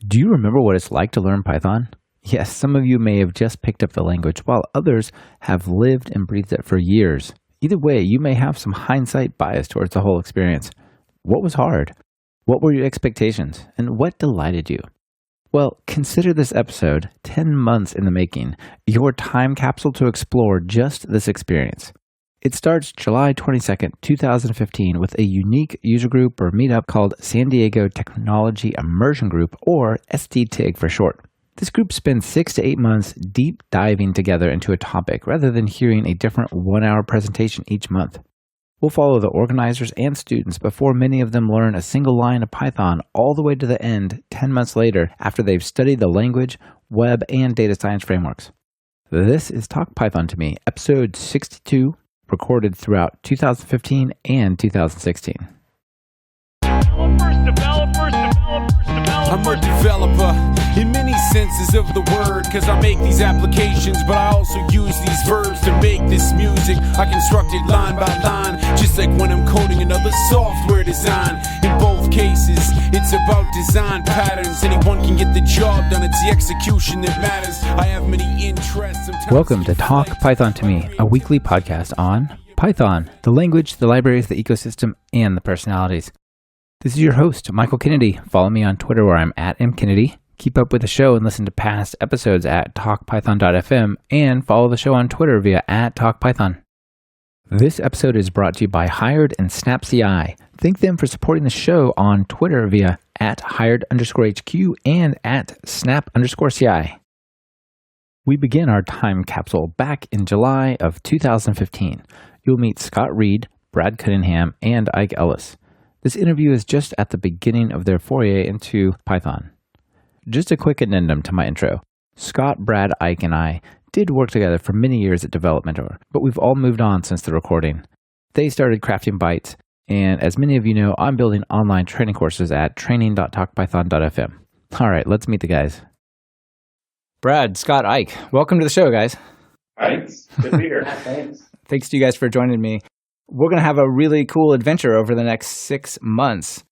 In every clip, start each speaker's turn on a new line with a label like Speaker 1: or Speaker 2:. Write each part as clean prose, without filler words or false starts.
Speaker 1: Do you remember what it's like to learn Python? Yes, some of you may have just picked up the language, while others have lived and breathed it for years. Either way, you may have some hindsight bias towards the whole experience. What was hard? What were your expectations? And what delighted you? Well, consider this episode, 10 months in the making, your time capsule to explore just this experience. It starts July 22nd, 2015 with a unique user group or meetup called San Diego Technology Immersion Group, or SDTIG for short. This group spends 6 to 8 months deep diving together into a topic rather than hearing a different 1-hour presentation each month. We'll follow the organizers and students before many of them learn a single line of Python all the way to the end 10 months later after they've studied the language, web, and data science frameworks. This is Talk Python to Me, episode 62, recorded throughout 2015 and 2016.
Speaker 2: I'm a developer in many senses of the word, cause I make these applications, but I also use these verbs to make this music. I construct it line by line, just like when I'm coding another software design. In both cases, it's about design patterns. Anyone can get the job done, it's the execution that matters. I have many interests.
Speaker 1: Welcome to Talk Python to Me, a weekly podcast on Python, the language, the libraries, the ecosystem, and the personalities. This is your host, Michael Kennedy. Follow me on Twitter where I'm at mkennedy. Keep up with the show and listen to past episodes at talkpython.fm, and follow the show on Twitter via @talkpython. This episode is brought to you by Hired and SnapCI. Thank them for supporting the show on Twitter via @hired_HQ and @snap_CI. We begin our time capsule back in July of 2015. You'll meet Scott Reed, Brad Cunningham, and Ike Ellis. This interview is just at the beginning of their foray into Python. Just a quick addendum to my intro. Scott, Brad, Ike, and I did work together for many years at Developmentor, but we've all moved on since the recording. They started crafting bytes, and as many of you know, I'm building online training courses at training.talkpython.fm. All right, let's meet the guys. Brad, Scott, Ike, welcome to the show, guys.
Speaker 3: Thanks. Good to be here. Thanks.
Speaker 1: Thanks to you guys for joining me. We're going to have a really cool adventure over the next 6 months.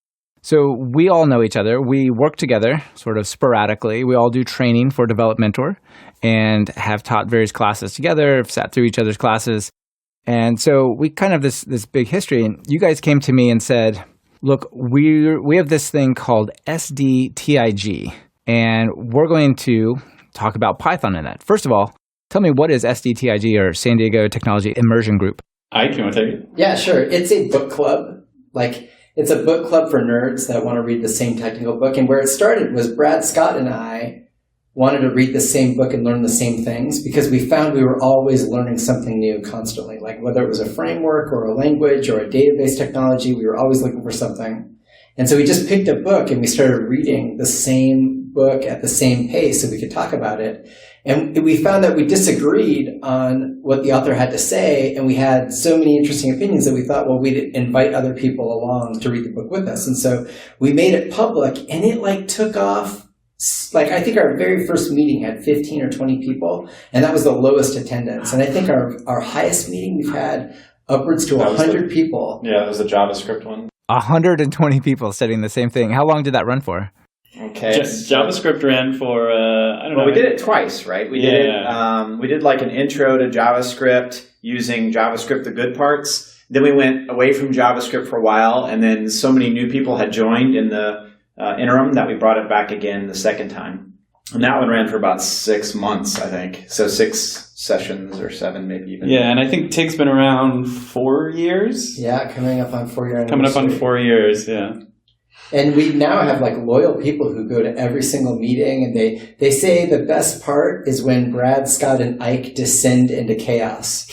Speaker 1: So we all know each other. We work together sort of sporadically. We all do training for Developmentor and have taught various classes together, have sat through each other's classes. And so we kind of have this big history. And you guys came to me and said, look, we have this thing called SDTIG, and we're going to talk about Python in that. First of all, tell me, what is SDTIG, or San Diego Technology Immersion Group?
Speaker 3: Ike, you want to take it?
Speaker 4: Yeah, sure. It's a book club. It's a book club for nerds that want to read the same technical book. And where it started was Brad, Scott, and I wanted to read the same book and learn the same things because we found we were always learning something new constantly. Like whether it was a framework or a language or a database technology, we were always looking for something. And so we just picked a book and we started reading the same book at the same pace so we could talk about it. And we found that we disagreed on what the author had to say, and we had so many interesting opinions that we thought, well, we'd invite other people along to read the book with us. And so we made it public, and it took off. I think our very first meeting had 15 or 20 people, and that was the lowest attendance. And I think our highest meeting we've had upwards to 100 people.
Speaker 3: Yeah, that was the JavaScript one.
Speaker 1: 120 people studying the same thing. How long did that run for?
Speaker 3: Okay. JavaScript ran for, I don't know.
Speaker 5: Well, we did it twice, right? We did an intro to JavaScript using JavaScript, the good parts. Then we went away from JavaScript for a while, and then so many new people had joined in the interim that we brought it back again the second time. And that one ran for about 6 months, I think. So 6 sessions or 7 maybe even.
Speaker 3: Yeah, and I think TIG's been around 4 years.
Speaker 4: Yeah, coming up on 4 years.
Speaker 3: Coming up on 4 years, yeah.
Speaker 4: And we now have loyal people who go to every single meeting, and they say the best part is when Brad, Scott, and Ike descend into chaos.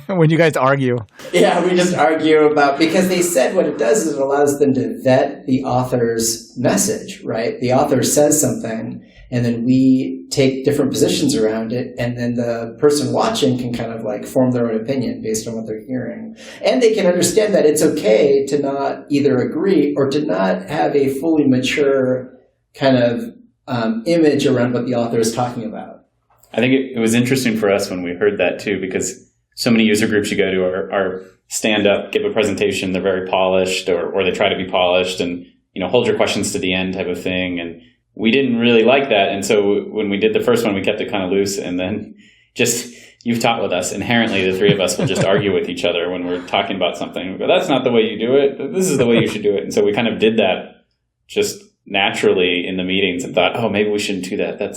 Speaker 1: When you guys argue.
Speaker 4: Yeah, we just argue because they said what it does is it allows them to vet the author's message, right? The author says something, and then we take different positions around it, and then the person watching can kind of form their own opinion based on what they're hearing. And they can understand that it's okay to not either agree or to not have a fully mature kind of image around what the author is talking about.
Speaker 6: I think it was interesting for us when we heard that too, because so many user groups you go to are stand up, give a presentation, they're very polished, or they try to be polished, and hold your questions to the end type of thing. And we didn't really like that. And so when we did the first one, we kept it kind of loose. And then just, you've taught with us, inherently the three of us will just argue with each other when we're talking about something. We go, that's not the way you do it. This is the way you should do it. And so we kind of did that just naturally in the meetings and thought, oh, maybe we shouldn't do that. That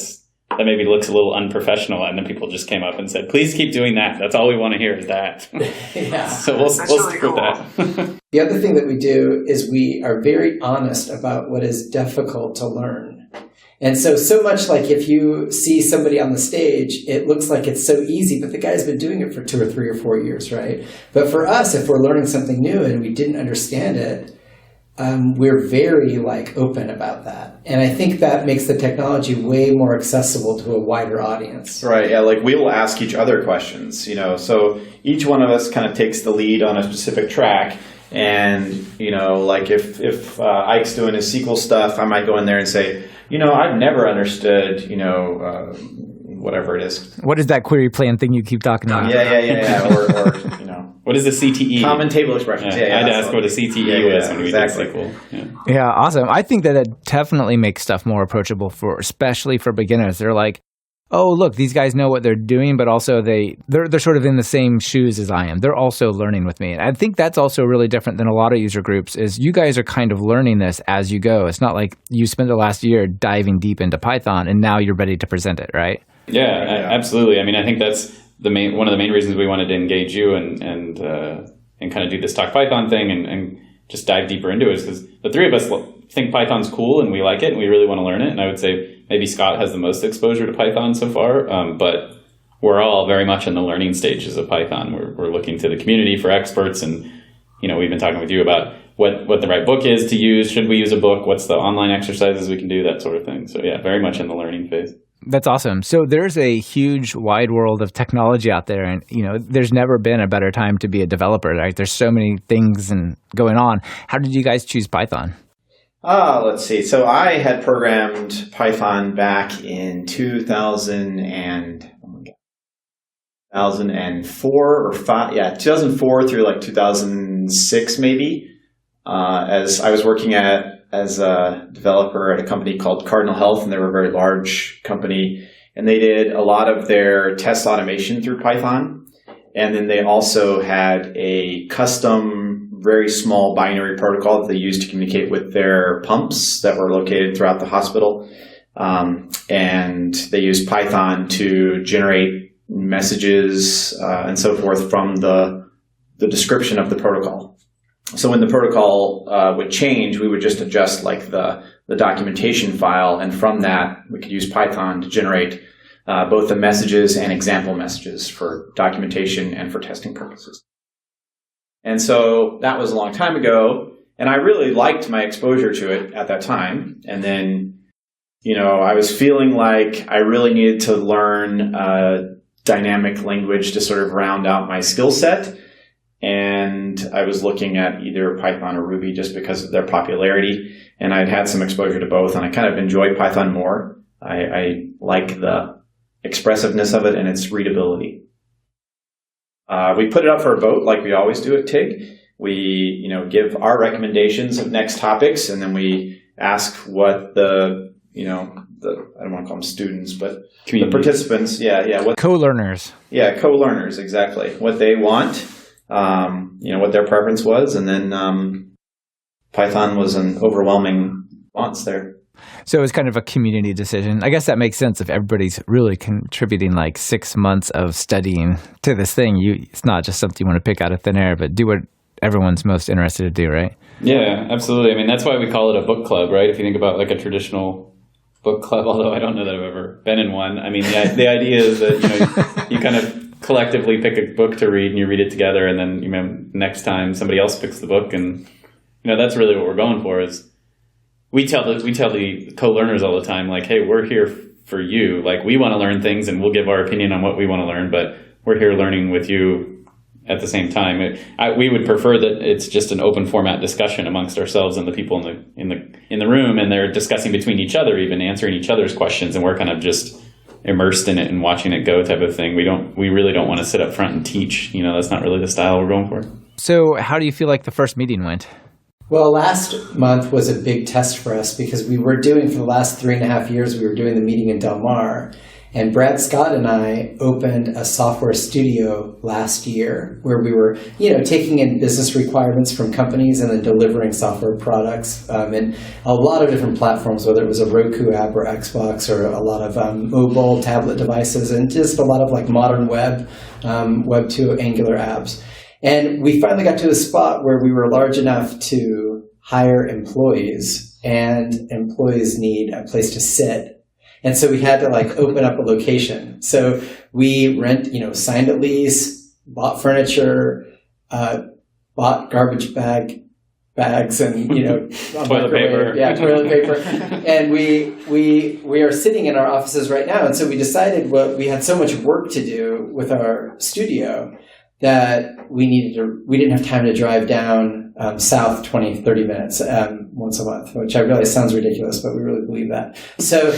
Speaker 6: maybe looks a little unprofessional. And then people just came up and said, please keep doing that. That's all we want to hear is that.
Speaker 4: Yeah.
Speaker 6: So we'll stick with that.
Speaker 4: The other thing that we do is we are very honest about what is difficult to learn. And so much like if you see somebody on the stage, it looks like it's so easy, but the guy's been doing it for 2 or 3 or 4 years, right? But for us, if we're learning something new and we didn't understand it, we're very open about that. And I think that makes the technology way more accessible to a wider audience.
Speaker 5: Right. Yeah. We will ask each other questions, so each one of us kind of takes the lead on a specific track. And, if Ike's doing his SQL stuff, I might go in there and say, I've never understood, whatever it is.
Speaker 1: What is that query plan thing you keep talking about?
Speaker 5: Yeah. Or
Speaker 6: what is the CTE?
Speaker 5: Common table expressions.
Speaker 6: Yeah, I'd ask what a CTE was when we did SQL.
Speaker 1: Yeah, awesome. I think that definitely makes stuff more approachable especially for beginners. They're like, oh, look, these guys know what they're doing, but also they're sort of in the same shoes as I am. They're also learning with me. And I think that's also really different than a lot of user groups is you guys are kind of learning this as you go. It's not like you spent the last year diving deep into Python and now you're ready to present it, right?
Speaker 6: Yeah, absolutely. I mean, I think that's one of the main reasons we wanted to engage you and kind of do this Talk Python thing and just dive deeper into it is because the three of us think Python's cool and we like it and we really want to learn it. And I would say maybe Scott has the most exposure to Python so far, but we're all very much in the learning stages of Python. We're looking to the community for experts and, we've been talking with you about what the right book is to use. Should we use a book? What's the online exercises we can do? That sort of thing. So yeah, very much in the learning phase.
Speaker 1: That's awesome. So there's a huge wide world of technology out there and, there's never been a better time to be a developer, right? There's so many things going on. How did you guys choose Python?
Speaker 5: Let's see. So I had programmed Python back in 2004 or 5. Yeah, 2004 through 2006 maybe. As I was working as a developer at a company called Cardinal Health, and they were a very large company, and they did a lot of their test automation through Python. And then they also had a custom, very small binary protocol that they used to communicate with their pumps that were located throughout the hospital. And they used Python to generate messages and so forth from the description of the protocol. So when the protocol would change, we would just adjust the documentation file, and from that we could use Python to generate both the messages and example messages for documentation and for testing purposes. And so that was a long time ago, and I really liked my exposure to it at that time. And then, I was feeling like I really needed to learn dynamic language to sort of round out my skill set. And I was looking at either Python or Ruby just because of their popularity. And I'd had some exposure to both, and I kind of enjoyed Python more. I like the expressiveness of it and its readability. We put it up for a vote like we always do at TIG. We, give our recommendations of next topics, and then we ask what I don't want to call them students, but the participants, what
Speaker 1: co-learners.
Speaker 5: Yeah, co-learners, exactly. What they want. What their preference was, and then Python was an overwhelming response there.
Speaker 1: So it was kind of a community decision. I guess that makes sense if everybody's really contributing 6 months of studying to this thing. It's not just something you want to pick out of thin air, but do what everyone's most interested to do, right?
Speaker 6: Yeah, absolutely. I mean, that's why we call it a book club, right? If you think about a traditional book club, although I don't know that I've ever been in one. I mean, the idea is that you kind of collectively pick a book to read and you read it together, and then next time somebody else picks the book, and that's really what we're going for. Is we tell the co-learners all the time, hey, we're here for you. We want to learn things, and we'll give our opinion on what we want to learn, but we're here learning with you at the same time. We would prefer that it's just an open format discussion amongst ourselves and the people in the room, and they're discussing between each other, even answering each other's questions, and we're kind of just immersed in it and watching it go type of thing. We really don't want to sit up front and teach. That's not really the style we're going for.
Speaker 1: So how do you feel like the first meeting went?
Speaker 4: Well, last month was a big test for us because we were doing, for the last 3.5 years, we were doing the meeting in Del Mar. And Brad Scott and I opened a software studio last year where we were, taking in business requirements from companies and then delivering software products in a lot of different platforms, whether it was a Roku app or Xbox or a lot of mobile tablet devices and just a lot of like modern web 2 Angular apps. And we finally got to a spot where we were large enough to hire employees, and employees need a place to sit. And so we had to open up a location. So we signed a lease, bought furniture, bought garbage bags and,
Speaker 6: toilet paper.
Speaker 4: Yeah, toilet paper. And we are sitting in our offices right now. And so we decided we had so much work to do with our studio that we didn't have time to drive down south 20, 30 minutes once a month, which I realize sounds ridiculous, but we really believe that. So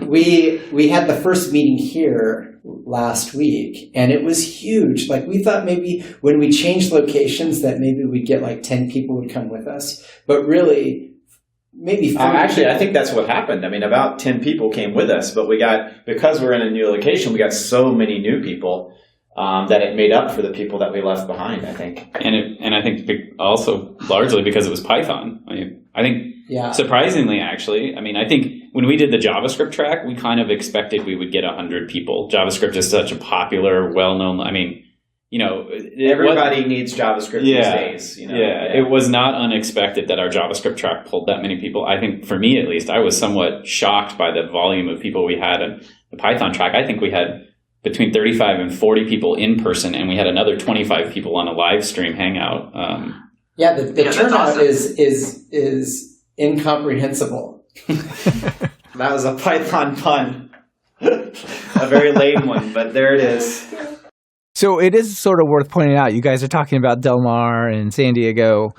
Speaker 4: we had the first meeting here last week, and it was huge. We thought maybe when we changed locations that maybe we'd get 10 people would come with us, but really maybe 40
Speaker 5: actually, I think that's what happened. I mean, about 10 people came with us, but because we're in a new location, we got so many new people that it made up for the people that we left behind, I think.
Speaker 6: And I think also largely because it was Python. I think surprisingly, actually, I think when we did the JavaScript track, we kind of expected we would get 100 people. JavaScript is such a popular, well-known,
Speaker 5: everybody needs JavaScript these days.
Speaker 6: It was not unexpected that our JavaScript track pulled that many people. I think for me, at least, I was somewhat shocked by the volume of people we had in the Python track. I think we had between 35 and 40 people in person, and we had another 25 people on a live stream hangout.
Speaker 4: The turnout is incomprehensible.
Speaker 5: That was a Python pun. A very lame one, but there it is.
Speaker 1: So it is sort of worth pointing out, you guys are talking about Del Mar and San Diego.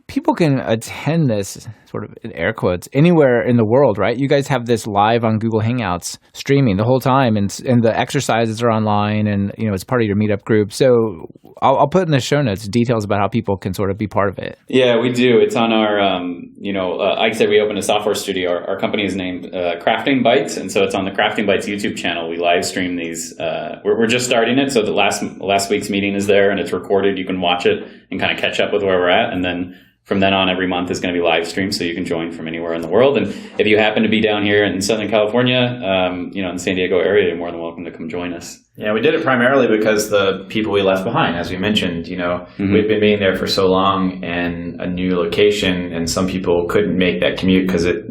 Speaker 1: People can attend this, sort of in air quotes, anywhere in the world, right? You guys have this live on Google Hangouts streaming the whole time, and the exercises are online, and it's part of your meetup group. So I'll put in the show notes details about how people can sort of be part of it.
Speaker 6: Yeah, we do. It's on our, like I said, we opened a software studio. Our company is named Crafting Bytes, and so it's on the Crafting Bytes YouTube channel. We live stream these. We're just starting it, so the last week's meeting is there, and it's recorded. You can watch it and kind of catch up with where we're at, and then from then on, every month is going to be live streamed, so you can join from anywhere in the world. And if you happen to be down here in Southern California, in the San Diego area, you're more than welcome to come join us.
Speaker 5: Yeah, we did it primarily because the people we left behind, as we mentioned, we've been being there for so long and a new location, and some people couldn't make that commute because it,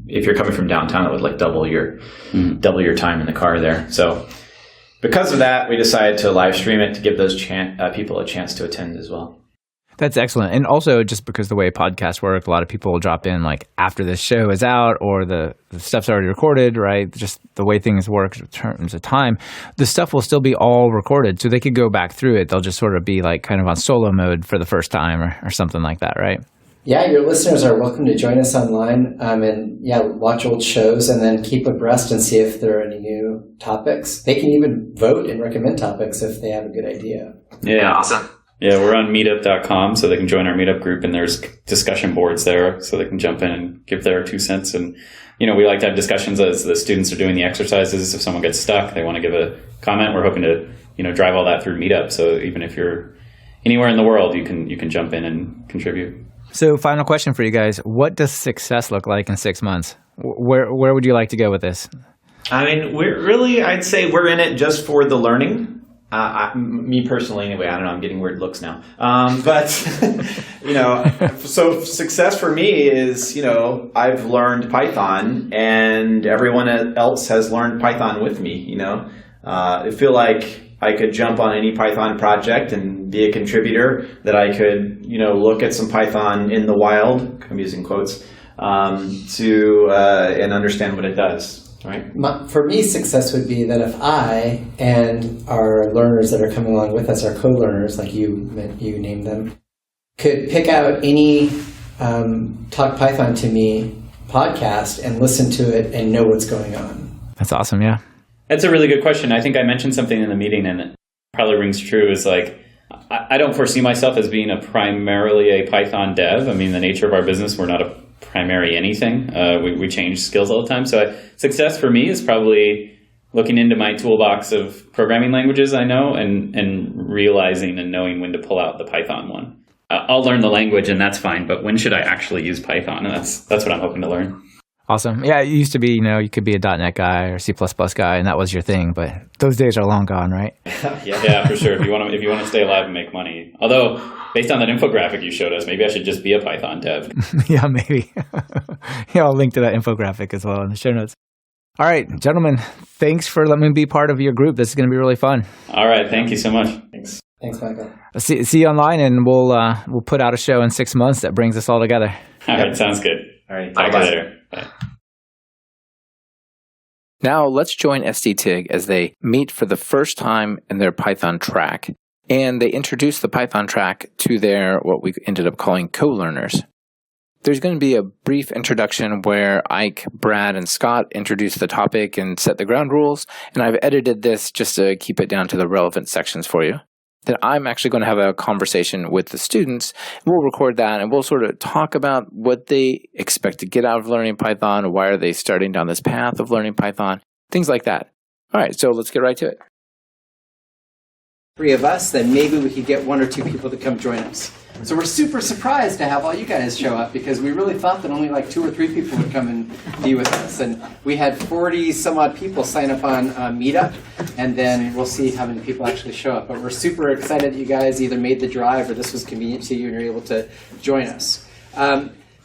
Speaker 5: if you're coming from downtown, it would double your time in the car there. So because of that, we decided to live stream it to give those people a chance to attend as well.
Speaker 1: That's excellent. And also, just because the way podcasts work, a lot of people will drop in after this show is out or the stuff's already recorded, right? Just the way things work in terms of time, the stuff will still be all recorded. So they could go back through it. They'll just sort of be kind of on solo mode for the first time or something like that, right?
Speaker 4: Yeah, your listeners are welcome to join us online and watch old shows and then keep abreast and see if there are any new topics. They can even vote and recommend topics if they have a good idea.
Speaker 6: Yeah, awesome. Yeah, we're on meetup.com, so they can join our meetup group, and there's discussion boards there, so they can jump in and give their 2 cents. And, we like to have discussions as the students are doing the exercises. If someone gets stuck, they want to give a comment. We're hoping to, drive all that through Meetup. So even if you're anywhere in the world, you can jump in and contribute.
Speaker 1: So final question for you guys. What does success look like in 6 months? Where would you like to go with this?
Speaker 5: I'd say we're in it just for the learning. Me personally, anyway, I don't know, I'm getting weird looks now. But, so success for me is, I've learned Python and everyone else has learned Python with me, I feel like I could jump on any Python project and be a contributor, that I could, look at some Python in the wild, I'm using quotes, and understand what it does. Right.
Speaker 4: For me, success would be that if I and our learners that are coming along with us, our co-learners, like you named them, could pick out any Talk Python to Me podcast and listen to it and know what's going on.
Speaker 1: That's awesome, yeah.
Speaker 6: That's a really good question. I think I mentioned something in the meeting, and it probably rings true, is I don't foresee myself as being primarily a Python dev. I mean, the nature of our business, we're not a primary anything. We change skills all the time. So success for me is probably looking into my toolbox of programming languages I know and realizing and knowing when to pull out the Python one. I'll learn the language and that's fine, but when should I actually use Python? And that's what I'm hoping to learn.
Speaker 1: Awesome. Yeah, it used to be, you could be a .NET guy or C++ guy, and that was your thing. But those days are long gone, right?
Speaker 6: Yeah, for sure. If you want to stay alive and make money. Although, based on that infographic you showed us, maybe I should just be a Python dev.
Speaker 1: Yeah, maybe. I'll link to that infographic as well in the show notes. All right, gentlemen, thanks for letting me be part of your group. This is going to be really fun.
Speaker 6: All right, thank you so much.
Speaker 4: Thanks, Michael.
Speaker 1: See you online, and we'll put out a show in 6 months that brings us all together.
Speaker 6: All right, sounds good.
Speaker 5: All right,
Speaker 6: talk to you later. Bye.
Speaker 1: Now let's join SDTIG as they meet for the first time in their Python track, and they introduce the Python track to their what we ended up calling co-learners. There's going to be a brief introduction where Ike, Brad, and Scott introduce the topic and set the ground rules, and I've edited this just to keep it down to the relevant sections for you. Then I'm actually going to have a conversation with the students. We'll record that, and we'll sort of talk about what they expect to get out of learning Python, why are they starting down this path of learning Python, things like that. All right, so let's get right to it.
Speaker 4: 3 of us, then maybe we could get 1 or 2 people to come join us. So we're super surprised to have all you guys show up because we really thought that only like 2 or 3 people would come and be with us. And we had 40 some odd people sign up on Meetup, and then we'll see how many people actually show up. But we're super excited that you guys either made the drive or this was convenient to you and you're able to join us.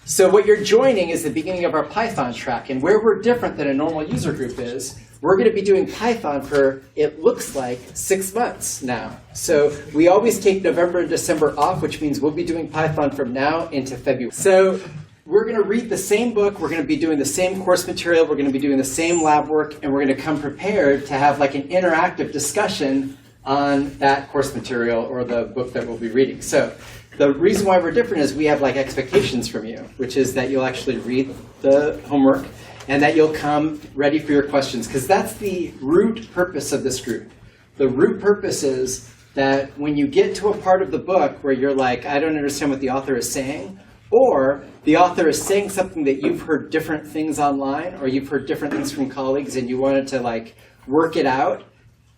Speaker 4: So what you're joining is the beginning of our Python track. And where we're different than a normal user group is, we're going to be doing Python for, it looks like, 6 months now. So we always take November and December off, which means we'll be doing Python from now into February. So we're going to read the same book, we're going to be doing the same course material, we're going to be doing the same lab work, and we're going to come prepared to have like an interactive discussion on that course material or the book that we'll be reading. So the reason why we're different is we have like expectations from you, which is that you'll actually read the homework and that you'll come ready for your questions, because that's the root purpose of this group. The root purpose is that when you get to a part of the book where you're like, I don't understand what the author is saying, or the author is saying something that you've heard different things online, or you've heard different things from colleagues and you wanted to like work it out,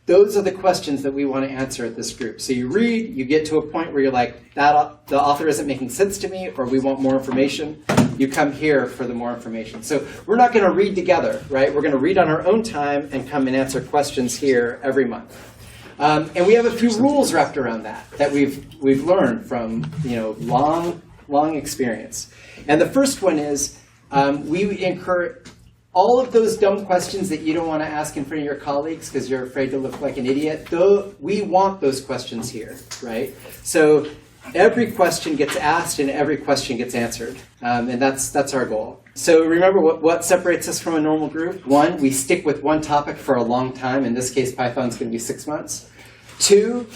Speaker 4: those are the questions that we want to answer at this group. So you read, you get to a point where you're like, that the author isn't making sense to me, or we want more information. You come here for the more information. So we're not going to read together, right? We're going to read on our own time and come and answer questions here every month. And we have a few rules wrapped around that we've learned from long experience. And the first one is we encourage all of those dumb questions that you don't want to ask in front of your colleagues because you're afraid to look like an idiot, though we want those questions here, right? So every question gets asked and every question gets answered, and that's our goal. So remember what separates us from a normal group? 1, we stick with one topic for a long time. In this case, Python's going to be 6 months. 2,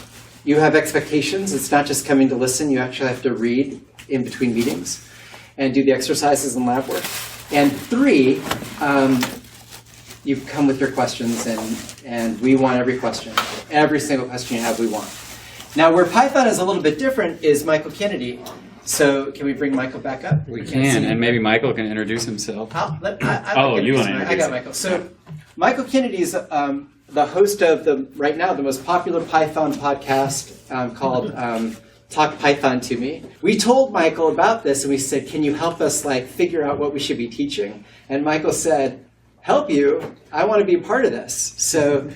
Speaker 4: you have expectations. It's not just coming to listen. You actually have to read in between meetings and do the exercises and lab work. And 3, you come with your questions, and we want every question. Every single question you have, we want. Now, where Python is a little bit different is Michael Kennedy. So can we bring Michael back up?
Speaker 6: We can, and maybe Michael can introduce himself.
Speaker 4: You want to
Speaker 6: introduce
Speaker 4: I got Michael. So Michael Kennedy is the host of right now the most popular Python podcast called Talk Python to Me. We told Michael about this, and we said, can you help us figure out what we should be teaching? And Michael said, help you? I want to be a part of this. So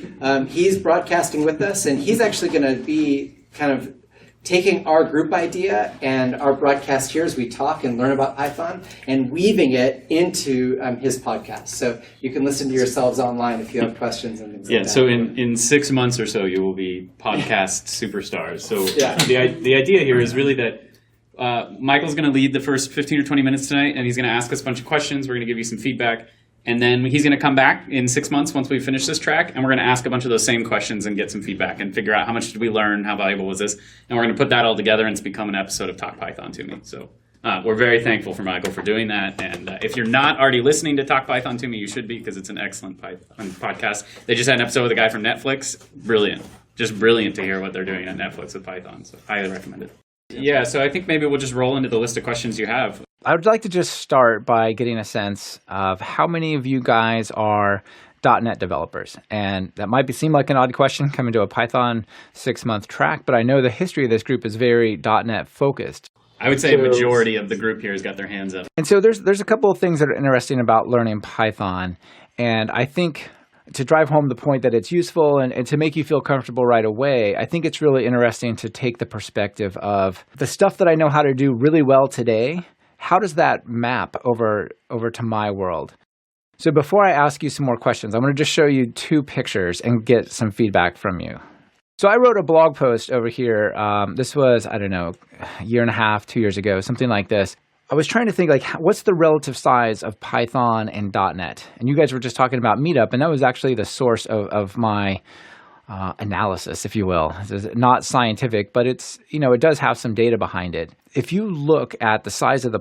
Speaker 4: he's broadcasting with us, and he's actually going to be kind of taking our group idea and our broadcast here as we talk and learn about Python and weaving it into his podcast. So you can listen to yourselves online if you have questions and things like that.
Speaker 6: So in 6 months or so, you will be podcast superstars. So the idea here is really that Michael's going to lead the first 15 or 20 minutes tonight, and he's going to ask us a bunch of questions. We're going to give you some feedback. And then he's going to come back in 6 months once we finish this track, and we're going to ask a bunch of those same questions and get some feedback and figure out how much did we learn, how valuable was this, and we're going to put that all together, and it's become an episode of Talk Python to Me. So we're very thankful for Michael for doing that. And if you're not already listening to Talk Python to Me, you should be, because it's an excellent Python podcast. They just had an episode with a guy from Netflix. Brilliant. just brilliant to hear what they're doing on Netflix with Python. So highly recommend it. Yeah, so I think maybe we'll just roll into the list of questions you have.
Speaker 1: I would like to just start by getting a sense of how many of you guys are .NET developers. And that might seem like an odd question coming to a Python 6-month track, but I know the history of this group is very .NET focused.
Speaker 6: I would say a majority of the group here has got their hands up.
Speaker 1: And so there's a couple of things that are interesting about learning Python. And I think to drive home the point that it's useful and to make you feel comfortable right away, I think it's really interesting to take the perspective of the stuff that I know how to do really well today. How does that map over to my world? So before I ask you some more questions, I'm going to just show you 2 pictures and get some feedback from you. So I wrote a blog post over here. This was, I don't know, a year and a half, 2 years ago, something like this. I was trying to think, like, what's the relative size of Python and .NET? And you guys were just talking about Meetup, and that was actually the source of my analysis, if you will. It's not scientific, but it's, it does have some data behind it. If you look at the size of the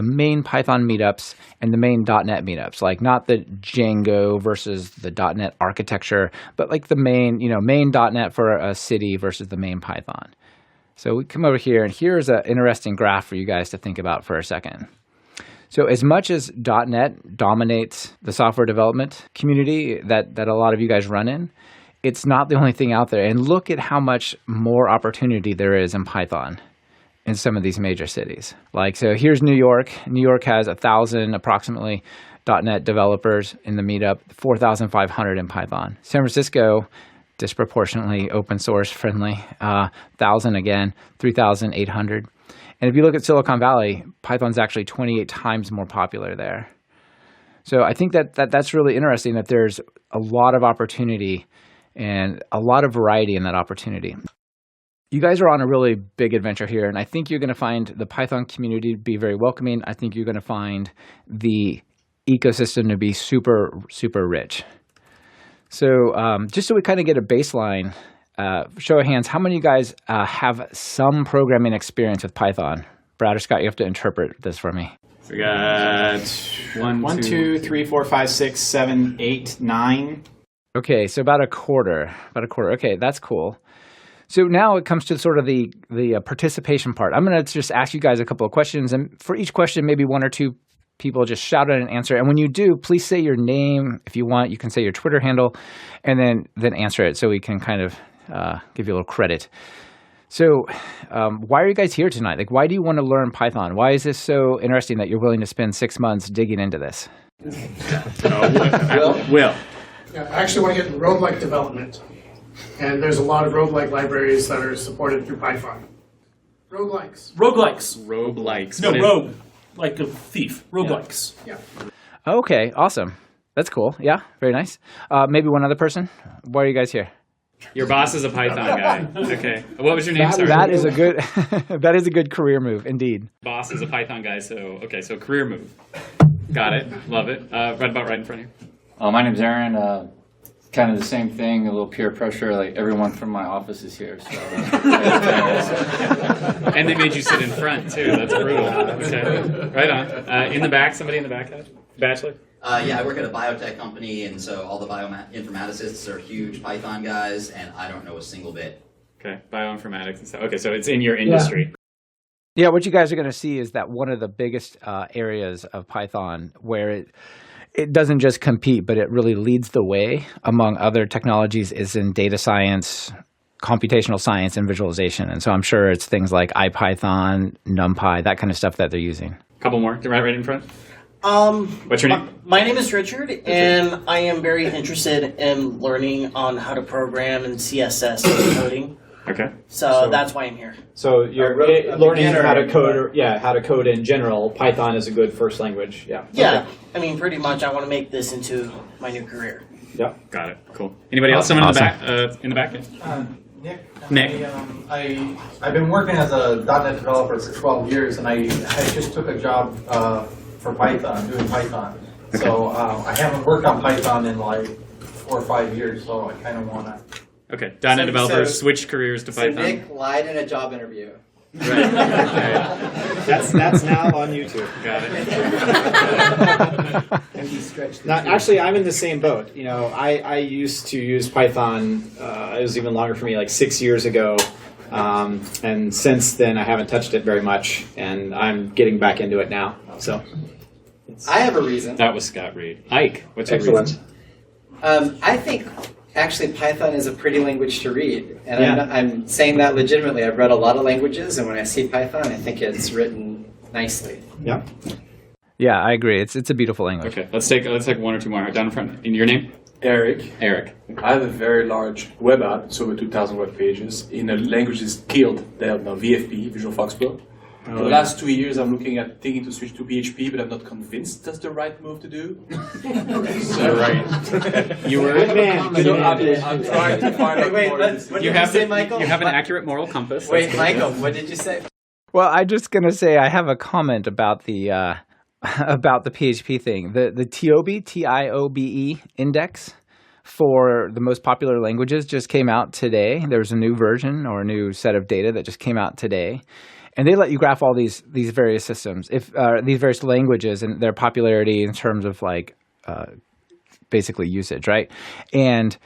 Speaker 1: main Python meetups and the main .NET meetups, like not the Django versus the .NET architecture, but like the main .NET for a city versus the main Python. So we come over here, and here's an interesting graph for you guys to think about for a second. So as much as .NET dominates the software development community that a lot of you guys run in, it's not the only thing out there. And look at how much more opportunity there is in Python in some of these major cities. So here's New York. New York has 1,000 approximately .NET developers in the meetup, 4,500 in Python. San Francisco, disproportionately open source friendly, 1,000 again, 3,800. And if you look at Silicon Valley, Python's actually 28 times more popular there. So I think that's really interesting, that there's a lot of opportunity and a lot of variety in that opportunity. You guys are on a really big adventure here, and I think you're going to find the Python community to be very welcoming. I think you're going to find the ecosystem to be super, super rich. So just so we kind of get a baseline, show of hands, how many of you guys have some programming experience with Python? Brad or Scott, you have to interpret this for me.
Speaker 6: We got 1, 2, 3, 4, 5, 6, 7, 8, 9.
Speaker 1: Okay, so about a quarter. Okay, that's cool. So now it comes to sort of the participation part. I'm going to just ask you guys a couple of questions, and for each question, maybe 1 or 2 people just shout out an answer. And when you do, please say your name. If you want, you can say your Twitter handle, and then answer it so we can kind of give you a little credit. So why are you guys here tonight? Like, why do you want to learn Python? Why is this so interesting that you're willing to spend 6 months digging into this?
Speaker 6: Will.
Speaker 7: Yeah, I actually want to get into roguelike development. And there's a lot of roguelike libraries that are supported through Python. Roguelikes.
Speaker 6: Roguelikes.
Speaker 8: No, rogue. Like a thief. Roguelikes.
Speaker 7: Yeah.
Speaker 1: Okay, awesome. That's cool. Yeah, very nice. Maybe one other person? Why are you guys here?
Speaker 6: Your boss is a Python guy. Okay. What was your name, sir?
Speaker 1: That is a good career move, indeed.
Speaker 6: Boss is a Python guy, so career move. Got it. Love it. Right in front of you.
Speaker 9: My name's Aaron. Kind of the same thing, a little peer pressure. Like, everyone from my office is here. So,
Speaker 6: and they made you sit in front, too. That's brutal. Okay. Right on. In the back, somebody in the back, Bachelor?
Speaker 10: Yeah, I work at a biotech company, and so all the bioinformaticists are huge Python guys, and I don't know a single bit.
Speaker 6: Okay, bioinformatics and stuff. Okay, so it's in your industry.
Speaker 1: Yeah, what you guys are going to see is that one of the biggest areas of Python where it doesn't just compete, but it really leads the way among other technologies is in data science, computational science, and visualization. And so I'm sure it's things like IPython, NumPy, that kind of stuff that they're using.
Speaker 6: A couple more, right in front. What's your name?
Speaker 11: My name is Richard, and I am very interested in learning on how to program in CSS and coding.
Speaker 6: Okay.
Speaker 11: So that's why I'm here.
Speaker 12: So you're learning how to code, how to code in general. Python is a good first language. Yeah.
Speaker 11: Yeah. Okay. I mean, pretty much, I want to make this into my new career.
Speaker 12: Yep.
Speaker 6: Got it. Cool. Anybody else? Someone in the back?
Speaker 13: Nick. I've been working as a .NET developer for 12 years, and I just took a job for Python, doing Python. Okay. So I haven't worked on Python in like 4 or 5 years, so I kind of want to.
Speaker 6: Okay, .NET developers switch careers to Python.
Speaker 4: So Nick lied in a job interview.
Speaker 12: That's now on YouTube.
Speaker 6: Got it.
Speaker 12: Now, actually, I'm in the same boat. You know, I used to use Python. It was even longer for me, like 6 years ago. And since then, I haven't touched it very much, and I'm getting back into it now. So,
Speaker 4: I have a reason.
Speaker 6: That was Scott Reed. Ike, what's your
Speaker 12: excellent.
Speaker 6: reason?
Speaker 4: I think actually Python is a pretty language to read, and I'm saying that legitimately. I've read a lot of languages, and when I see Python, I think it's written nicely.
Speaker 12: Yeah.
Speaker 1: Yeah, I agree. It's a beautiful language.
Speaker 6: Okay, let's take one or two more. Down in front. In your name?
Speaker 14: Eric.
Speaker 6: Eric.
Speaker 14: I have a very large web app. It's over 2,000 web pages in a language is killed. They have now VFP, Visual Fox Pro. For the last 2 years, I'm thinking to switch to PHP, but I'm not convinced that's the right move to do.
Speaker 6: So, right. You were
Speaker 12: Good man.
Speaker 14: I'm trying to find out more.
Speaker 4: What did you say, Michael?
Speaker 6: You have an accurate moral compass.
Speaker 4: Wait, Michael, what did you say?
Speaker 1: Well, I'm just gonna say I have a comment about the PHP thing. The TIOBE index for the most popular languages just came out today. There's a new version or a new set of data that just came out today. And they let you graph all these various systems, these various languages and their popularity in terms of basically usage, right? And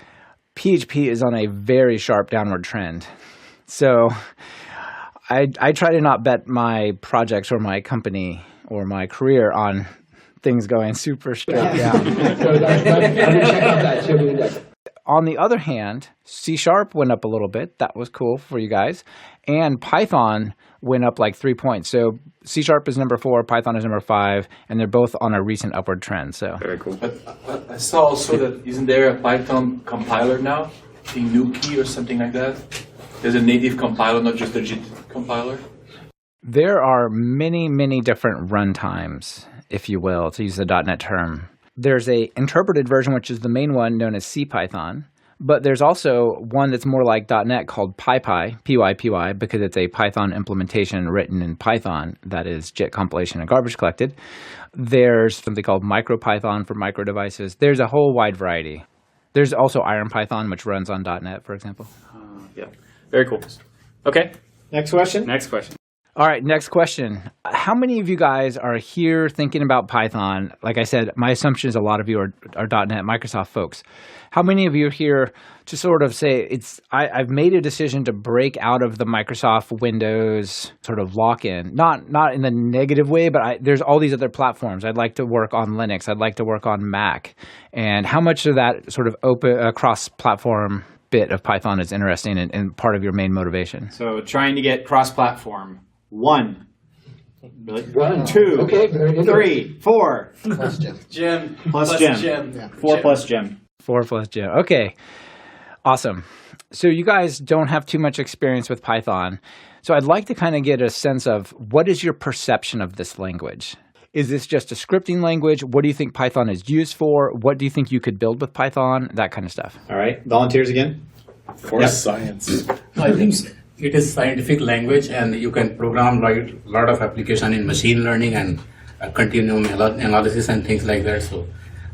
Speaker 1: PHP is on a very sharp downward trend. So I try to not bet my projects or my company or my career on things going super straight down. On the other hand, C# went up a little bit. That was cool for you guys. And Python went up like 3 points. So C# is number 4, Python is number 5, and they're both on a recent upward trend. So
Speaker 6: very cool.
Speaker 14: But I saw also that isn't there a Python compiler now? Nuki or something like that? There's a native compiler, not just a JIT compiler.
Speaker 1: There are many, many different runtimes, if you will, to use the .NET term. There's a interpreted version, which is the main one, known as CPython. But there's also one that's more like .NET called PyPy, PyPy, because it's a Python implementation written in Python that is JIT compilation and garbage collected. There's something called MicroPython for micro devices. There's a whole wide variety. There's also IronPython, which runs on .NET, for example.
Speaker 6: Yeah, very cool. Okay.
Speaker 12: Next question.
Speaker 6: Next question.
Speaker 1: All right, next question. How many of you guys are here thinking about Python? Like I said, my assumption is a lot of you are .NET Microsoft folks. How many of you are here to sort of say, I've made a decision to break out of the Microsoft Windows sort of lock-in? Not in the negative way, but there's all these other platforms. I'd like to work on Linux. I'd like to work on Mac. And how much of that sort of open cross-platform bit of Python is interesting and part of your main motivation?
Speaker 12: So trying to get cross-platform. 1. Really?
Speaker 15: 1.
Speaker 12: 2.
Speaker 15: Okay,
Speaker 12: 3. 4.
Speaker 15: Plus Jim.
Speaker 4: Jim.
Speaker 12: Plus Jim.
Speaker 4: Yeah.
Speaker 12: 4 plus Jim.
Speaker 1: 4 plus Jim. Okay. Awesome. So you guys don't have too much experience with Python. So I'd like to kind of get a sense of what is your perception of this language? Is this just a scripting language? What do you think Python is used for? What do you think you could build with Python? That kind of stuff.
Speaker 12: All right. Volunteers again?
Speaker 14: For science.
Speaker 16: I think it is scientific language, and you can program a lot of application in machine learning and continuum analysis and things like that. So,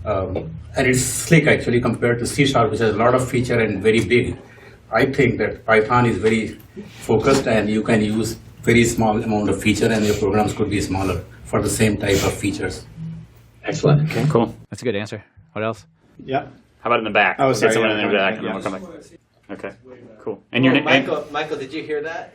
Speaker 16: and it's slick actually compared to C#, which has a lot of feature and very big. I think that Python is very focused, and you can use very small amount of feature, and your programs could be smaller for the same type of features.
Speaker 12: Excellent.
Speaker 6: Okay, cool.
Speaker 1: That's a good answer. What else?
Speaker 12: Yeah.
Speaker 6: How about in the back?
Speaker 12: Oh, sorry.
Speaker 6: Get someone in the back, and then
Speaker 12: Yeah.
Speaker 6: we'll come back. Okay, cool. And your name?
Speaker 4: Michael, did you hear that?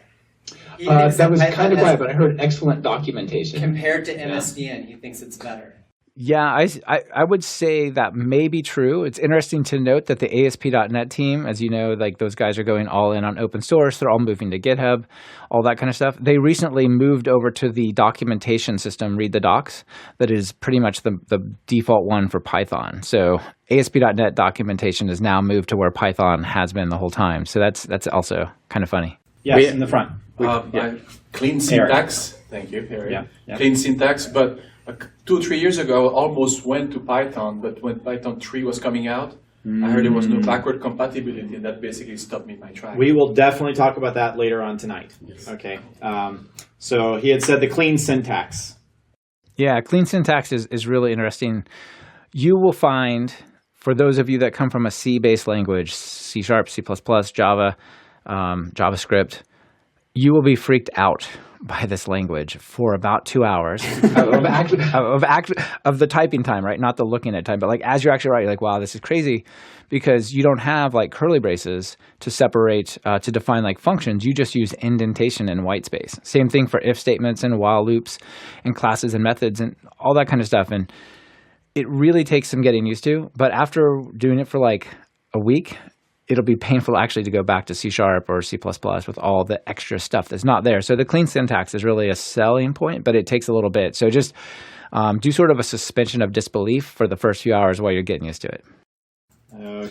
Speaker 15: That was kind of quiet, but I heard excellent documentation.
Speaker 4: Compared to MSDN, he thinks it's better.
Speaker 1: Yeah, I would say that may be true. It's interesting to note that the ASP.NET team, as you know, like those guys are going all in on open source. They're all moving to GitHub, all that kind of stuff. They recently moved over to the documentation system, Read the Docs, that is pretty much the default one for Python. So ASP.NET documentation is now moved to where Python has been the whole time. So that's also kind of funny.
Speaker 12: Yes, in the front.
Speaker 14: Clean syntax. Thank you, Harry.
Speaker 12: Yeah.
Speaker 14: Clean syntax, but 2 or 3 years ago, I almost went to Python, but when Python 3 was coming out, I heard there was no backward compatibility, and that basically stopped me in my tracks.
Speaker 12: We will definitely talk about that later on tonight.
Speaker 14: Yes.
Speaker 12: Okay. So he had said the clean syntax.
Speaker 1: Yeah, clean syntax is really interesting. You will find, for those of you that come from a C-based language, C#, C++, Java, JavaScript, You will be freaked out by this language for about 2 hours of the typing time, right? Not the looking at time, but like as you're actually writing, like, wow, this is crazy, because you don't have like curly braces to separate, to define like functions. You just use indentation and white space. Same thing for if statements and while loops and classes and methods and all that kind of stuff. And it really takes some getting used to, but after doing it for like a week, it'll be painful actually to go back to C# or C++ with all the extra stuff that's not there. So the clean syntax is really a selling point, but it takes a little bit. So just do sort of a suspension of disbelief for the first few hours while you're getting used to it.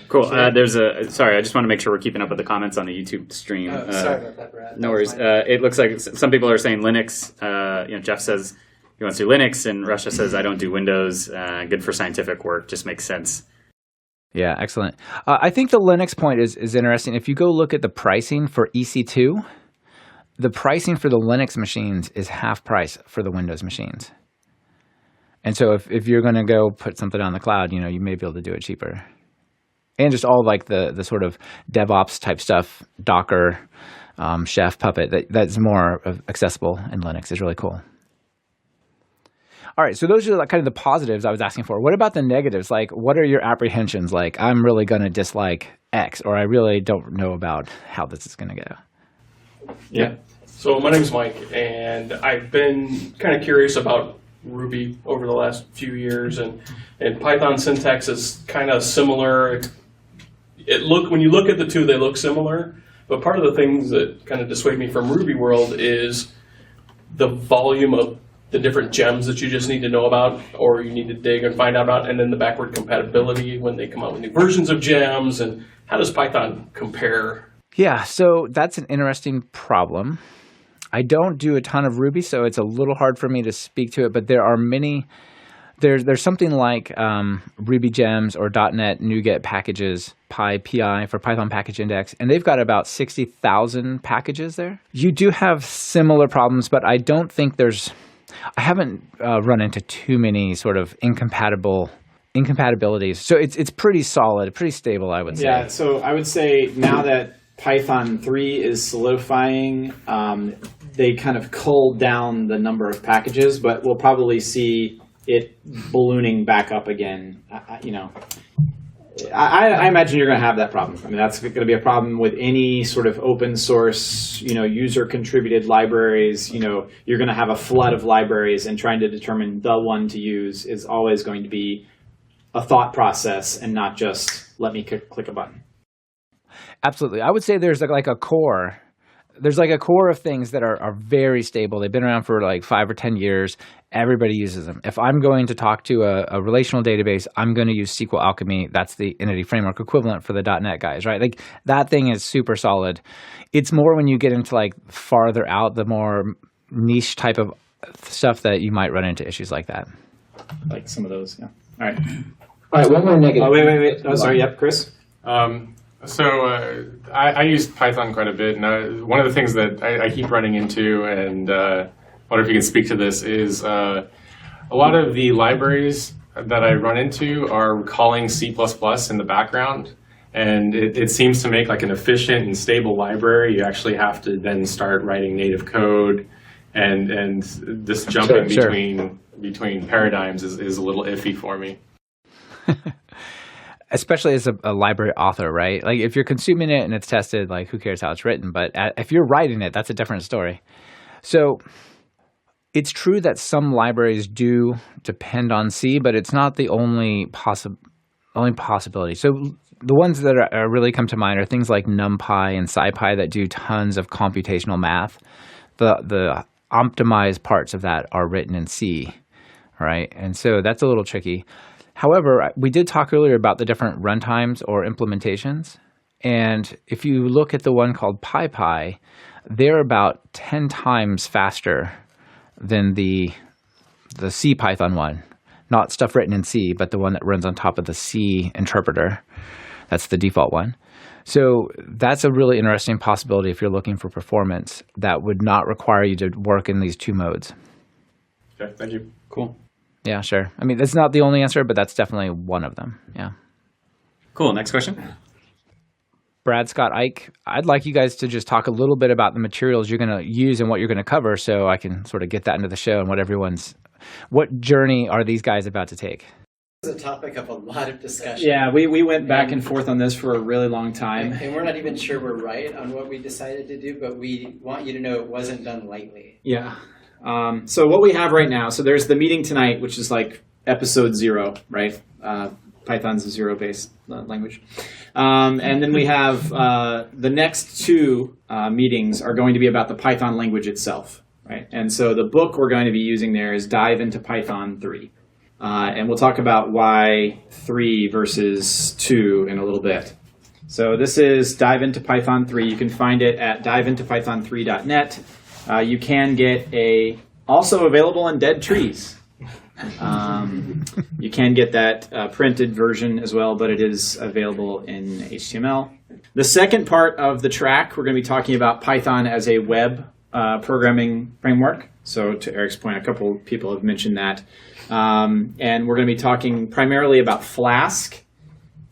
Speaker 17: Cool. Sorry, I just want to make sure we're keeping up with the comments on the YouTube stream.
Speaker 4: Sorry about that, Brad.
Speaker 17: No worries. It looks like some people are saying Linux. Jeff says he wants to do Linux, and Russia says I don't do Windows. Good for scientific work. Just makes sense.
Speaker 1: Yeah, excellent. I think the Linux point is interesting. If you go look at the pricing for EC2, the pricing for the Linux machines is half price for the Windows machines. And so if you're going to go put something on the cloud, you may be able to do it cheaper. And just all like the sort of DevOps type stuff, Docker, Chef, Puppet, that's more accessible in Linux is really cool. All right, so those are kind of the positives I was asking for. What about the negatives? Like, what are your apprehensions? Like, I'm really going to dislike X, or I really don't know about how this is going to go.
Speaker 8: Yeah. So my name's Mike, and I've been kind of curious about Ruby over the last few years, and Python syntax is kind of similar. When you look at the two, they look similar, but part of the things that kind of dissuade me from Ruby world is the volume of the different gems that you just need to know about, or you need to dig and find out about, and then the backward compatibility when they come out with new versions of gems, and how does Python compare?
Speaker 1: Yeah, so that's an interesting problem. I don't do a ton of Ruby, so it's a little hard for me to speak to it, but there are many. There's something like Ruby gems or .NET NuGet packages, PI for Python Package Index, and they've got about 60,000 packages there. You do have similar problems, but I don't think I haven't run into too many sort of incompatibilities. So it's pretty solid, pretty stable, I would say.
Speaker 12: Yeah, so I would say now that Python 3 is solidifying, they kind of culled down the number of packages, but we'll probably see it ballooning back up again. I imagine you're going to have that problem. I mean, that's going to be a problem with any sort of open source, user contributed libraries. You're going to have a flood of libraries, and trying to determine the one to use is always going to be a thought process and not just let me click a button.
Speaker 1: Absolutely. I would say there's like a core. There's like a core of things that are very stable. They've been around for like 5 or 10 years. Everybody uses them. If I'm going to talk to a relational database, I'm going to use SQL Alchemy. That's the Entity Framework equivalent for the .NET guys, right? Like that thing is super solid. It's more when you get into like farther out, the more niche type of stuff that you might run into issues like that.
Speaker 12: Like some of those, yeah. All right.
Speaker 15: All right, one more negative.
Speaker 12: Oh, wait. Oh, sorry. Yep, Chris.
Speaker 18: I use Python quite a bit, and one of the things that I keep running into, and wonder if you can speak to this, is a lot of the libraries that I run into are calling C++ in the background, and it seems to make like an efficient and stable library. You actually have to then start writing native code, and this jumping between paradigms is a little iffy for me.
Speaker 1: Especially as a library author, right? Like if you're consuming it and it's tested, like who cares how it's written? But if you're writing it, that's a different story. So it's true that some libraries do depend on C, but it's not the only possibility. So the ones that are really come to mind are things like NumPy and SciPy that do tons of computational math. The optimized parts of that are written in C, right? And so that's a little tricky. However, we did talk earlier about the different runtimes or implementations. And if you look at the one called PyPy, they're about 10 times faster than the C Python one. Not stuff written in C, but the one that runs on top of the C interpreter. That's the default one. So that's a really interesting possibility if you're looking for performance that would not require you to work in these two modes.
Speaker 18: Okay, thank you.
Speaker 17: Cool.
Speaker 1: Yeah, sure. I mean, that's not the only answer, but that's definitely one of them. Yeah.
Speaker 17: Cool. Next question.
Speaker 1: Brad, Scott, Ike, I'd like you guys to just talk a little bit about the materials you're going to use and what you're going to cover so I can sort of get that into the show and what journey are these guys about to take?
Speaker 4: It's a topic of a lot of discussion.
Speaker 12: Yeah, we went back and forth on this for a really long time.
Speaker 4: And we're not even sure we're right on what we decided to do, but we want you to know it wasn't done lightly.
Speaker 12: Yeah. So what we have right now, so there's the meeting tonight, which is like episode 0, right? Python's a 0-based language. And then we have the next 2 meetings are going to be about the Python language itself, right? And so the book we're going to be using there is Dive into Python 3. And we'll talk about why 3 versus 2 in a little bit. So this is Dive into Python 3. You can find it at diveintopython3.net. You can get also available in Dead Trees. You can get that printed version as well, but it is available in HTML. The second part of the track, we're going to be talking about Python as a web programming framework. So to Eric's point, a couple of people have mentioned that. And we're going to be talking primarily about Flask,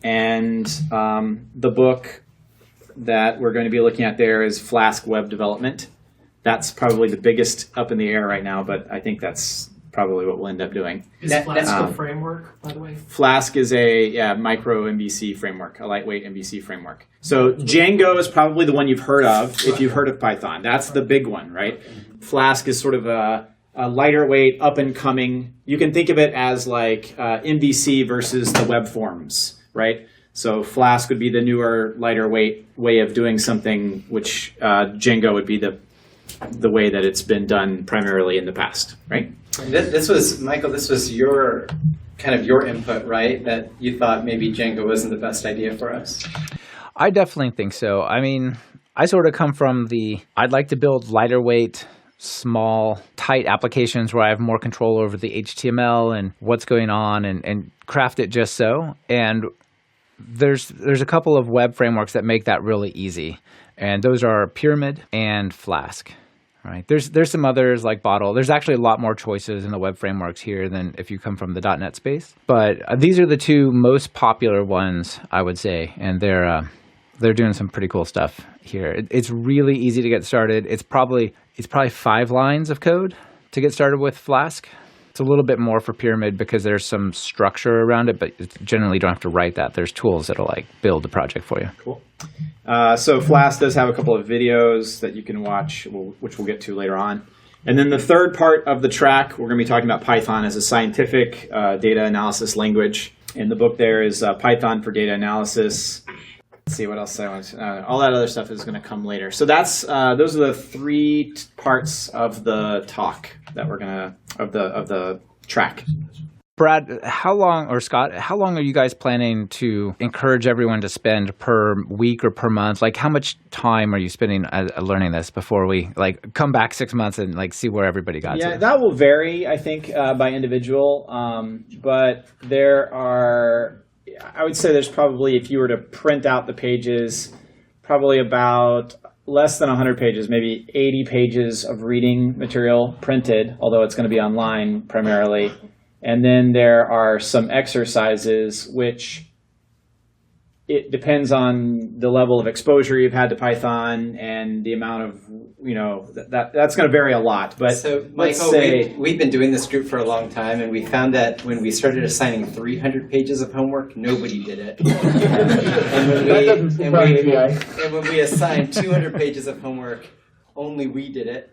Speaker 12: and the book that we're going to be looking at there is Flask Web Development. That's probably the biggest up in the air right now, but I think that's probably what we'll end up doing.
Speaker 7: Is Flask a framework, by the way?
Speaker 12: Flask is a micro MVC framework, a lightweight MVC framework. So Django is probably the one you've heard of if you've heard of Python. That's the big one, right? Flask is sort of a lighter weight, up and coming. You can think of it as like MVC versus the web forms, right? So Flask would be the newer, lighter weight way of doing something, which Django would be the way that it's been done primarily in the past, right?
Speaker 4: This was, Michael, this was your input, right? That you thought maybe Django wasn't the best idea for us.
Speaker 1: I definitely think so. I mean, I sort of come from I'd like to build lighter weight, small, tight applications where I have more control over the HTML and what's going on and craft it just so. And there's a couple of web frameworks that make that really easy. And those are Pyramid and Flask. Right. There's some others like Bottle. There's actually a lot more choices in the web frameworks here than if you come from the .NET space. But these are the 2 most popular ones, I would say, and they're doing some pretty cool stuff here. It's really easy to get started. It's probably 5 lines of code to get started with Flask. It's a little bit more for Pyramid because there's some structure around it, but generally you don't have to write that. There's tools that'll build the project for you.
Speaker 12: Cool. So Flask does have a couple of videos that you can watch, which we'll get to later on. And then the third part of the track, we're going to be talking about Python as a scientific data analysis language. And the book there is Python for Data Analysis. Let's see what else I want. All that other stuff is going to come later. So those are the 3 parts of the talk that we're of the track.
Speaker 1: Brad, Scott, how long are you guys planning to encourage everyone to spend per week or per month? Like, how much time are you spending learning this before we come back 6 months and see where everybody got to?
Speaker 12: Yeah, that will vary, I think, by individual. But there are, I would say there's probably, if you were to print out the pages, probably about less than 100 pages, maybe 80 pages of reading material printed, although it's going to be online primarily. And then there are some exercises, which it depends on the level of exposure you've had to Python and the amount of, that's going to vary a lot. But
Speaker 4: so, Michael, we've been doing this group for a long time, and we found that when we started assigning 300 pages of homework, nobody did it. and when we assigned 200 pages of homework, only we did it.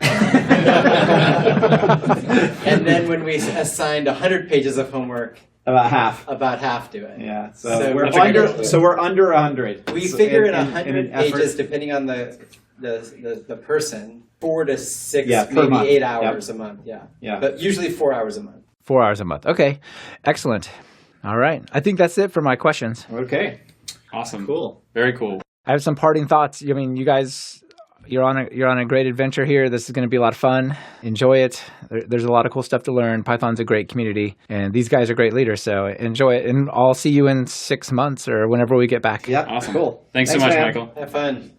Speaker 4: And then when we assigned 100 pages of homework,
Speaker 12: about half
Speaker 4: do it.
Speaker 12: Yeah. So we're under 100.
Speaker 4: We figure in 100 pages, depending on the person, 4 to 6, maybe 8 hours a month. Yeah. But usually 4 hours a month.
Speaker 1: 4 hours a month. Okay. Excellent. All right. I think that's it for my questions.
Speaker 12: Okay.
Speaker 17: Awesome.
Speaker 12: Cool.
Speaker 17: Very cool.
Speaker 1: I have some parting thoughts. I mean, you guys, you're on a great adventure here. This is going to be a lot of fun. Enjoy it. There's a lot of cool stuff to learn. Python's a great community, and these guys are great leaders. So enjoy it, and I'll see you in 6 months or whenever we get back.
Speaker 12: Yeah,
Speaker 17: awesome.
Speaker 12: Cool.
Speaker 17: Thanks so much,
Speaker 12: man.
Speaker 17: Michael.
Speaker 4: Have fun.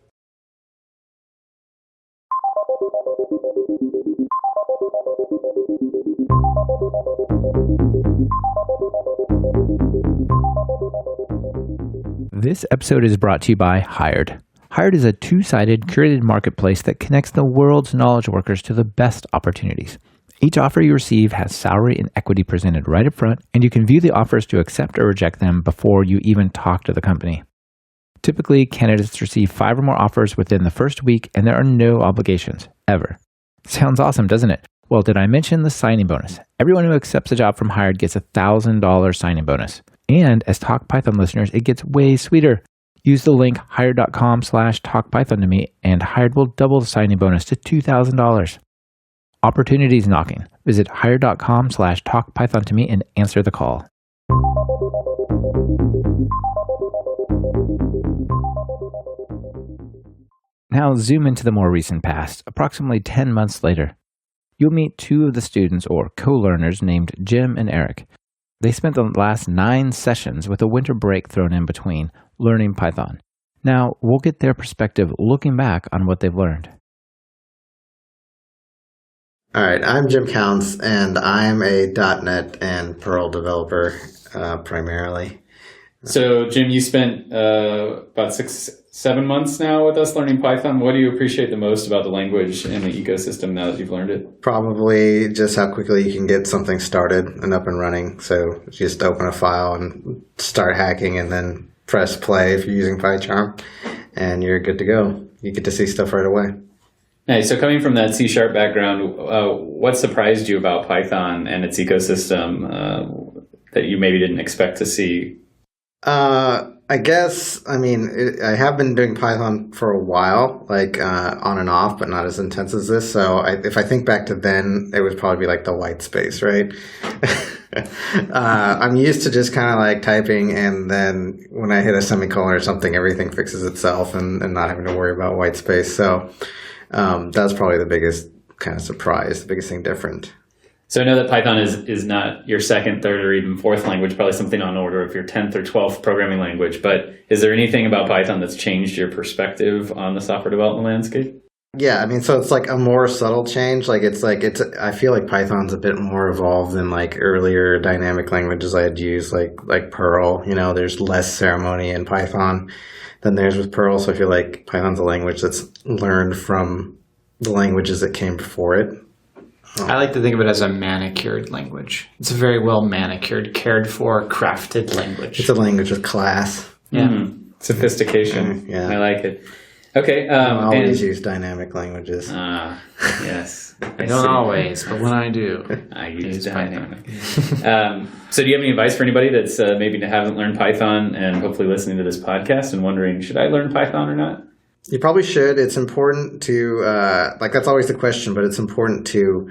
Speaker 1: This episode is brought to you by Hired. Hired is a two-sided curated marketplace that connects the world's knowledge workers to the best opportunities. Each offer you receive has salary and equity presented right up front, and you can view the offers to accept or reject them before you even talk to the company. Typically, candidates receive 5 or more offers within the first week, and there are no obligations, ever. Sounds awesome, doesn't it? Well, did I mention the signing bonus? Everyone who accepts a job from Hired gets a $1,000 signing bonus. And as Talk Python listeners, it gets way sweeter. Use the link hired.com/talkpython to me, and Hired will double the signing bonus to $2,000. Opportunities knocking. Visit hired.com/talkpython to me and answer the call. Now zoom into the more recent past, approximately 10 months later. You'll meet 2 of the students or co-learners named Jim and Eric. They spent the last 9 sessions with a winter break thrown in between learning Python. Now we'll get their perspective looking back on what they've learned.
Speaker 19: All right, I'm Jim Counts, and I'm a .NET and Perl developer primarily.
Speaker 6: So, Jim, you spent about 6-7 months now with us learning Python. What do you appreciate the most about the language and the ecosystem now that you've learned it?
Speaker 19: Probably just how quickly you can get something started and up and running. So just open a file and start hacking and then press play if you're using PyCharm, and you're good to go. You get to see stuff right away.
Speaker 6: Nice. So coming from that C# background, what surprised you about Python and its ecosystem that you maybe didn't expect to see?
Speaker 19: I guess, I have been doing Python for a while, like on and off, but not as intense as this. So if I think back to then, it would probably be like the white space, right? I'm used to just kind of like typing, and then when I hit a semicolon or something, everything fixes itself and not having to worry about white space. So that's probably the biggest kind of surprise, the biggest thing different.
Speaker 6: So I know that Python is not your second, third, or even fourth language, probably something on order of your 10th or 12th programming language. But is there anything about Python that's changed your perspective on the software development landscape?
Speaker 19: Yeah, so it's like a more subtle change. I feel like Python's a bit more evolved than like earlier dynamic languages I had used, like Perl. There's less ceremony in Python than there's with Perl. So I feel like Python's a language that's learned from the languages that came before it.
Speaker 12: I like to think of it as a manicured language. It's a very well manicured, cared for, crafted language.
Speaker 19: It's a language with class.
Speaker 12: Yeah.
Speaker 6: Sophistication.
Speaker 19: Yeah.
Speaker 6: I like it. Okay.
Speaker 19: I always use dynamic languages.
Speaker 6: Yes.
Speaker 12: I don't always, but when I do,
Speaker 6: I use dynamic. So do you have any advice for anybody that's maybe haven't learned Python and hopefully listening to this podcast and wondering, should I learn Python or not?
Speaker 19: You probably should. It's important to, that's always the question, but it's important to,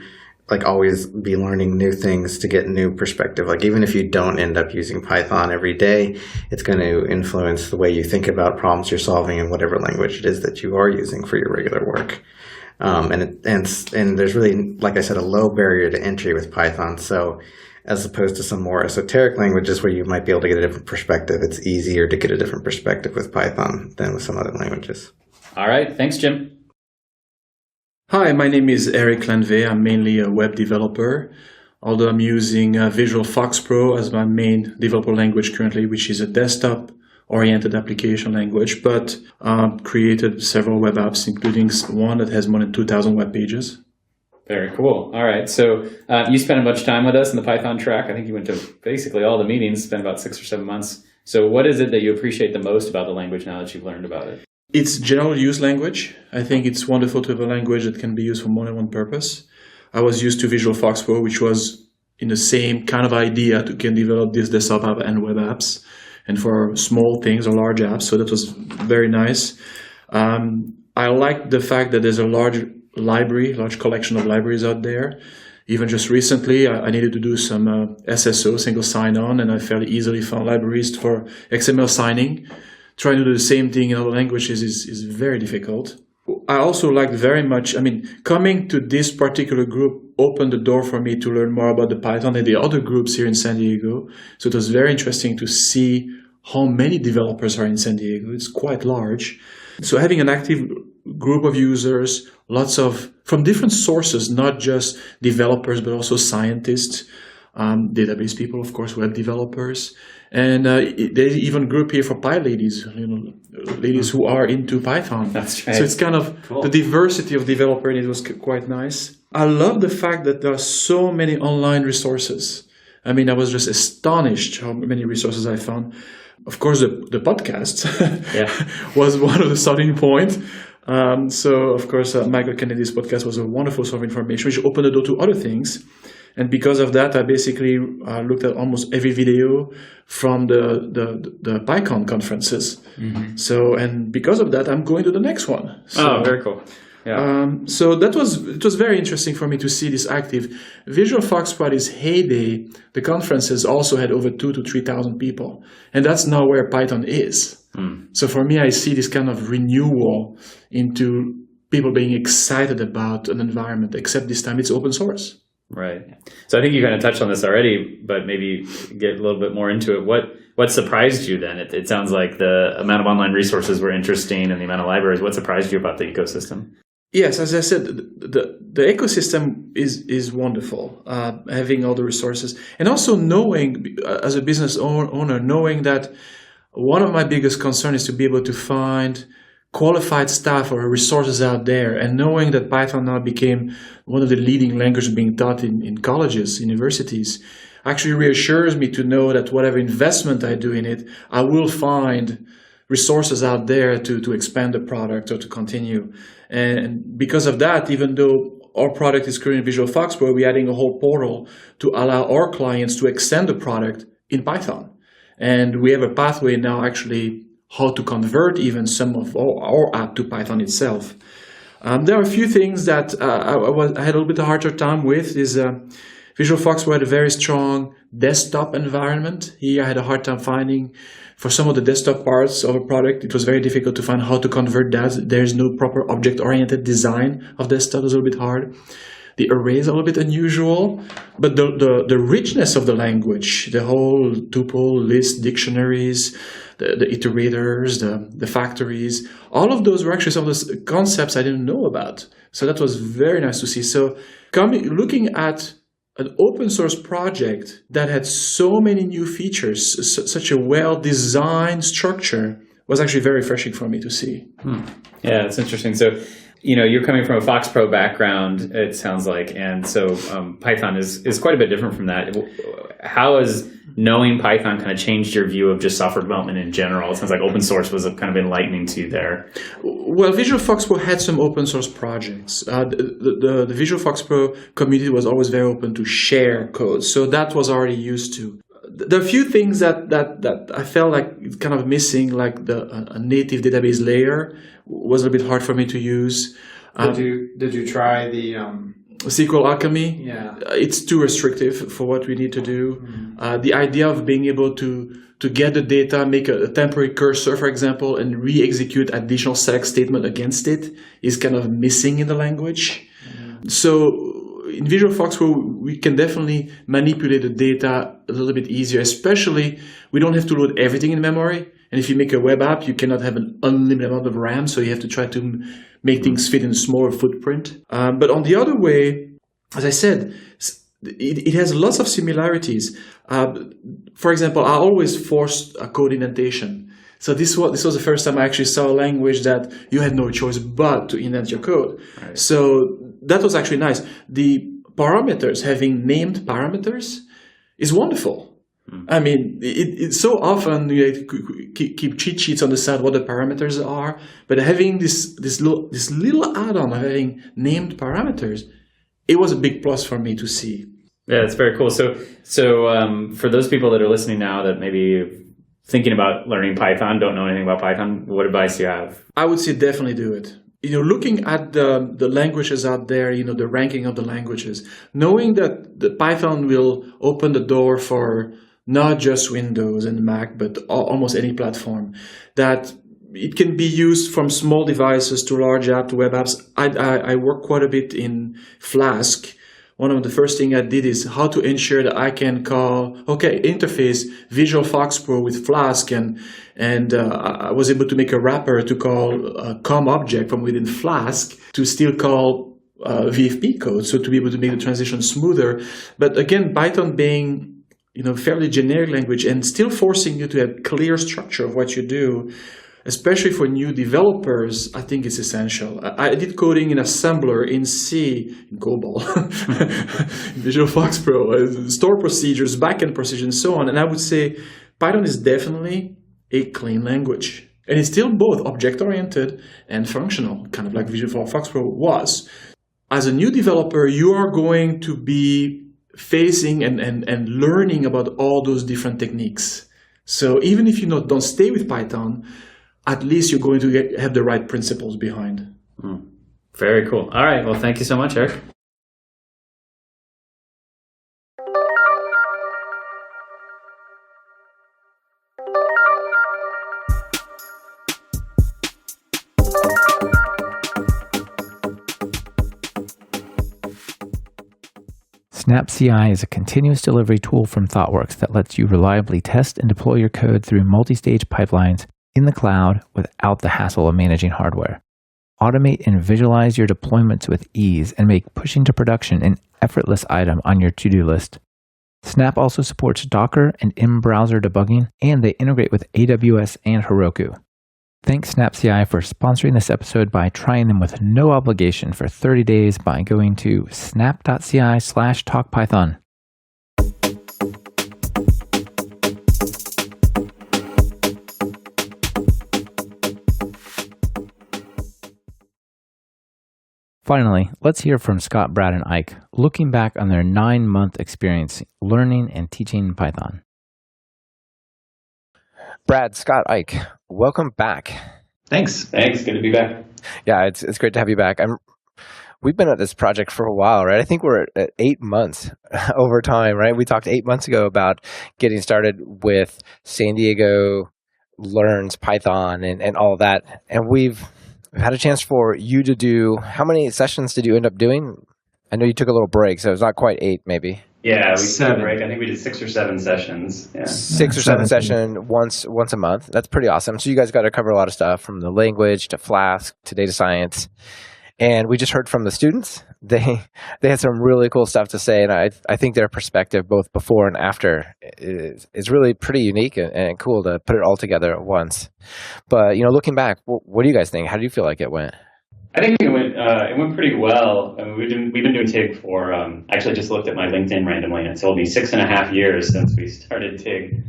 Speaker 19: always be learning new things to get new perspective. Even if you don't end up using Python every day, it's going to influence the way you think about problems you're solving in whatever language it is that you are using for your regular work. And there's really, like I said, a low barrier to entry with Python. So as opposed to some more esoteric languages where you might be able to get a different perspective, it's easier to get a different perspective with Python than with some other languages.
Speaker 6: All right. Thanks, Jim.
Speaker 20: Hi, my name is Eric Lanvale. I'm mainly a web developer, although I'm using Visual Fox Pro as my main developer language currently, which is a desktop-oriented application language, but created several web apps, including one that has more than 2,000 web pages.
Speaker 6: Very cool. All right. So you spent a bunch of time with us in the Python track. I think you went to basically all the meetings, spent about 6 or 7 months. So what is it that you appreciate the most about the language now that you've learned about it?
Speaker 20: It's general use language. I think it's wonderful to have a language that can be used for more than one purpose. I was used to Visual Fox Pro, which was in the same kind of idea to can develop these desktop app and web apps, and for small things or large apps. So that was very nice. I like the fact that there's a large collection of libraries out there. Even just recently, I needed to do some SSO, single sign-on, and I fairly easily found libraries for XML signing. Trying to do the same thing in other languages is very difficult. I also liked very much, coming to this particular group opened the door for me to learn more about the Python and the other groups here in San Diego. So it was very interesting to see how many developers are in San Diego. It's quite large. So having an active group of users, lots of, from different sources, not just developers, but also scientists, database people, of course, web developers, and there's even a group here for PyLadies, ladies who are into Python.
Speaker 6: That's right.
Speaker 20: So it's kind of the diversity of developer, and it was quite nice. I love the fact that there are so many online resources. I mean, I was just astonished how many resources I found. Of course, the podcast was one of the starting point. So, of course, Michael Kennedy's podcast was a wonderful source of information, which opened the door to other things. And because of that, I basically looked at almost every video from the PyCon conferences. Mm-hmm. So, and because of that, I'm going to the next one. So,
Speaker 6: very cool. Yeah.
Speaker 20: So it was very interesting for me to see this active. Visual Fox Party's heyday, the conferences also had over 2,000 to 3,000 people, and that's now where Python is. So for me, I see this kind of renewal into people being excited about an environment, except this time it's open source.
Speaker 6: Right. So I think you kind of touched on this already, but maybe get a little bit more into it. What surprised you then? It sounds like the amount of online resources were interesting and the amount of libraries. What surprised you about the ecosystem?
Speaker 20: Yes, as I said, the ecosystem is wonderful, having all the resources. And also knowing, as a business owner, knowing that one of my biggest concerns is to be able to find qualified staff or resources out there, and knowing that Python now became one of the leading languages being taught in colleges, universities, actually reassures me to know that whatever investment I do in it, I will find resources out there to expand the product or to continue. And because of that, even though our product is currently in Visual Fox Pro, we're adding a whole portal to allow our clients to extend the product in Python. And we have a pathway now actually how to convert even some of our app to Python itself. There are a few things that I had a little bit of a harder time with. Is Visual Fox Pro had a very strong desktop environment. Here I had a hard time finding, for some of the desktop parts of a product, it was very difficult to find how to convert that. There's no proper object-oriented design of desktop. It was a little bit hard. The array is a little bit unusual, but the richness of the language, the whole tuple, list, dictionaries, the iterators, the factories, all of those were actually some of the concepts I didn't know about. So that was very nice to see. So looking at an open source project that had so many new features, such a well-designed structure, was actually very refreshing for me to see.
Speaker 6: Yeah, it's interesting. So, you're coming from a Fox Pro background, it sounds like, and so Python is quite a bit different from that. How has knowing Python kind of changed your view of just software development in general? It sounds like open source was kind of enlightening to you there.
Speaker 20: Well, Visual Fox Pro had some open source projects. The Visual Fox Pro community was always very open to share code, so that was already used to. There are a few things that I felt like kind of missing, like a native database layer was a bit hard for me to use.
Speaker 12: Did you try the
Speaker 20: SQL Alchemy?
Speaker 12: Yeah,
Speaker 20: it's too restrictive for what we need to do. The idea of being able to get the data, make a temporary cursor, for example, and re-execute additional select statement against it is kind of missing in the language. So in Visual Fox Pro, we can definitely manipulate the data a little bit easier, especially we don't have to load everything in memory. And if you make a web app, you cannot have an unlimited amount of RAM, so you have to try to make things fit in a smaller footprint. But on the other way, as I said, it has lots of similarities. For example, I always forced a code indentation. So this was the first time I actually saw a language that you had no choice but to indent your code. Right. So that was actually nice. The parameters, having named parameters, is wonderful. I mean, it's so often you keep cheat sheets on the side what the parameters are, but having this little add-on of having named parameters, it was a big plus for me to see.
Speaker 6: Yeah, it's very cool. So for those people that are listening now that maybe thinking about learning Python, don't know anything about Python, what advice do you have?
Speaker 20: I would say definitely do it. Looking at the languages out there, the ranking of the languages, knowing that the Python will open the door for not just Windows and Mac, but almost any platform, that it can be used from small devices to large app to web apps. I work quite a bit in Flask. One of the first things I did is how to ensure that I can interface Visual Fox Pro with Flask, and I was able to make a wrapper to call a COM object from within Flask to still call VFP code, so to be able to make the transition smoother. But again, Python being fairly generic language and still forcing you to have clear structure of what you do, especially for new developers, I think it's essential. I did coding in assembler, in C, in COBOL, in Visual Fox Pro, store procedures, backend procedures, and so on. And I would say Python is definitely a clean language. And it's still both object-oriented and functional, kind of like Visual Fox Pro was. As a new developer, you are going to be facing and learning about all those different techniques. So even if you don't stay with Python, at least you're going to have the right principles behind.
Speaker 17: Very cool. All right. Well, thank you so much, Eric.
Speaker 1: SnapCI is a continuous delivery tool from ThoughtWorks that lets you reliably test and deploy your code through multi-stage pipelines in the cloud without the hassle of managing hardware. Automate and visualize your deployments with ease and make pushing to production an effortless item on your to-do list. Snap also supports Docker and in-browser debugging, and they integrate with AWS and Heroku. Thanks SnapCI for sponsoring this episode by trying them with no obligation for 30 days by going to snap.ci/talkpython. Finally, let's hear from Scott, Brad, and Ike, looking back on their 9-month experience learning and teaching Python.
Speaker 21: Brad, Scott, Ike, welcome back.
Speaker 6: Thanks. Good to be back.
Speaker 21: Yeah, it's great to have you back. We've been at this project for a while, right? I think we're at 8 months over time, right? We talked 8 months ago about getting started with San Diego Learns Python and all of that. And we've had a chance for you to do, how many sessions did you end up doing? I know you took a little break, so it's not quite 8 maybe.
Speaker 6: Yeah, we took a break. I think we did 6 or 7 sessions. Yeah.
Speaker 21: 6 or 7 sessions once a month. That's pretty awesome. So you guys got to cover a lot of stuff, from the language to Flask to data science. And we just heard from the students. They had some really cool stuff to say, and I think their perspective, both before and after, is really pretty unique and cool to put it all together at once. But looking back, what do you guys think? How do you feel like it went?
Speaker 6: I think it went pretty well. I mean, we've been doing TIG for, actually just looked at my LinkedIn randomly, and it told me 6.5 years since we started TIG.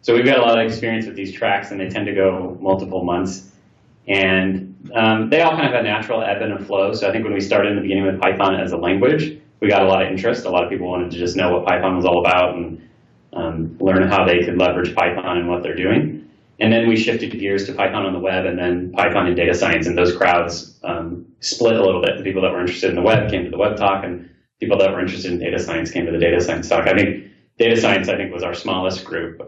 Speaker 6: So we've got a lot of experience with these tracks, and they tend to go multiple months. And they all kind of had natural ebb and flow. So I think when we started in the beginning with Python as a language, we got a lot of interest. A lot of people wanted to just know what Python was all about and learn how they could leverage Python and what they're doing. And then we shifted gears to Python on the web and then Python in data science. And those crowds split a little bit. The people that were interested in the web came to the web talk, and people that were interested in data science came to the data science talk. I think data science, was our smallest group.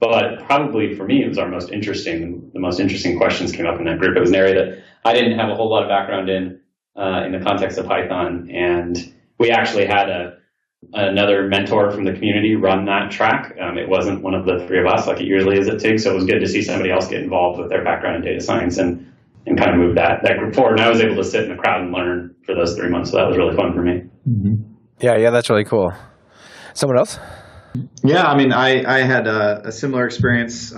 Speaker 6: But probably for me, it was our most interesting. The most interesting questions came up in that group. It was an area that I didn't have a whole lot of background in the context of Python. And we actually had another mentor from the community run that track. It wasn't one of the three of us like it usually is at TIG. So it was good to see somebody else get involved with their background in data science and kind of move that group forward. And I was able to sit in the crowd and learn for those 3 months. So that was really fun for me.
Speaker 21: Yeah, that's really cool. Someone else?
Speaker 12: Yeah, I had a similar experience.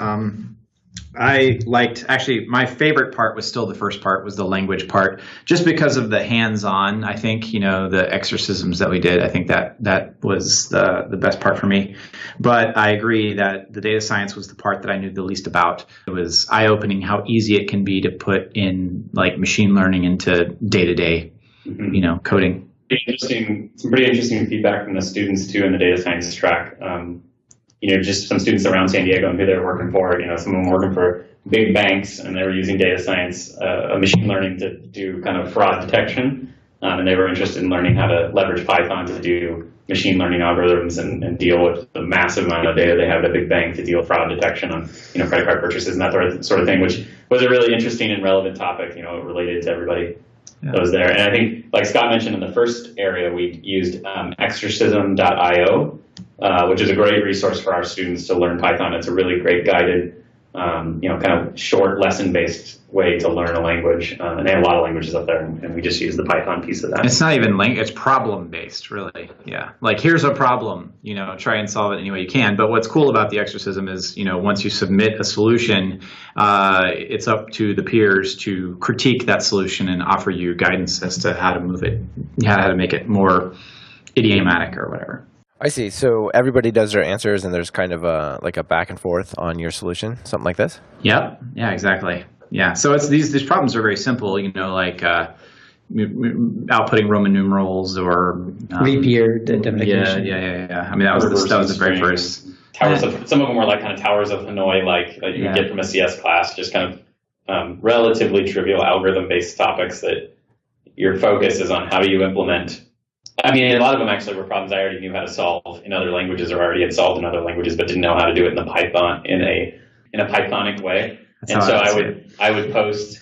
Speaker 12: I liked, actually, my favorite part was still the first part, was the language part, just because of the hands-on. I think, the exorcisms that we did, I think that was the best part for me. But I agree that the data science was the part that I knew the least about. It was eye-opening how easy it can be to put in machine learning into day-to-day, coding.
Speaker 6: Some pretty interesting feedback from the students too in the data science track. Just some students around San Diego and who they were working for. Some of them working for big banks, and they were using data science, machine learning to do kind of fraud detection, and they were interested in learning how to leverage Python to do machine learning algorithms and deal with the massive amount of data they have at a big bank to deal with fraud detection on credit card purchases and that sort of thing, which was a really interesting and relevant topic. Related to everybody. That was there. And I think, like Scott mentioned in the first area, we used Exorcism.io, which is a great resource for our students to learn Python. It's a really great guided
Speaker 17: kind of short lesson-based way to learn a language. And they have a lot of languages up there, and we just use the Python piece of that.
Speaker 12: It's not even it's problem-based, really. Yeah. Like, here's a problem, try and solve it any way you can. But what's cool about the Exorcism is, once you submit a solution, it's up to the peers to critique that solution and offer you guidance as to how to move it, how to make it more idiomatic or whatever.
Speaker 21: I see. So everybody does their answers, and there's kind of a back and forth on your solution, something like this.
Speaker 12: Yep. Yeah. Exactly. Yeah. So it's these problems are very simple. Like outputting Roman numerals or
Speaker 4: leap year identification.
Speaker 12: Yeah. I mean, that was the very first.
Speaker 17: Towers of, some of them were like kind of towers of Hanoi, like that you would get from a CS class. Just kind of relatively trivial algorithm-based topics that your focus is on how do you implement. I mean, a lot of them actually were problems I already knew how to solve in other languages, or already had solved in other languages, but didn't know how to do it in the Python in a Pythonic way. And so I would post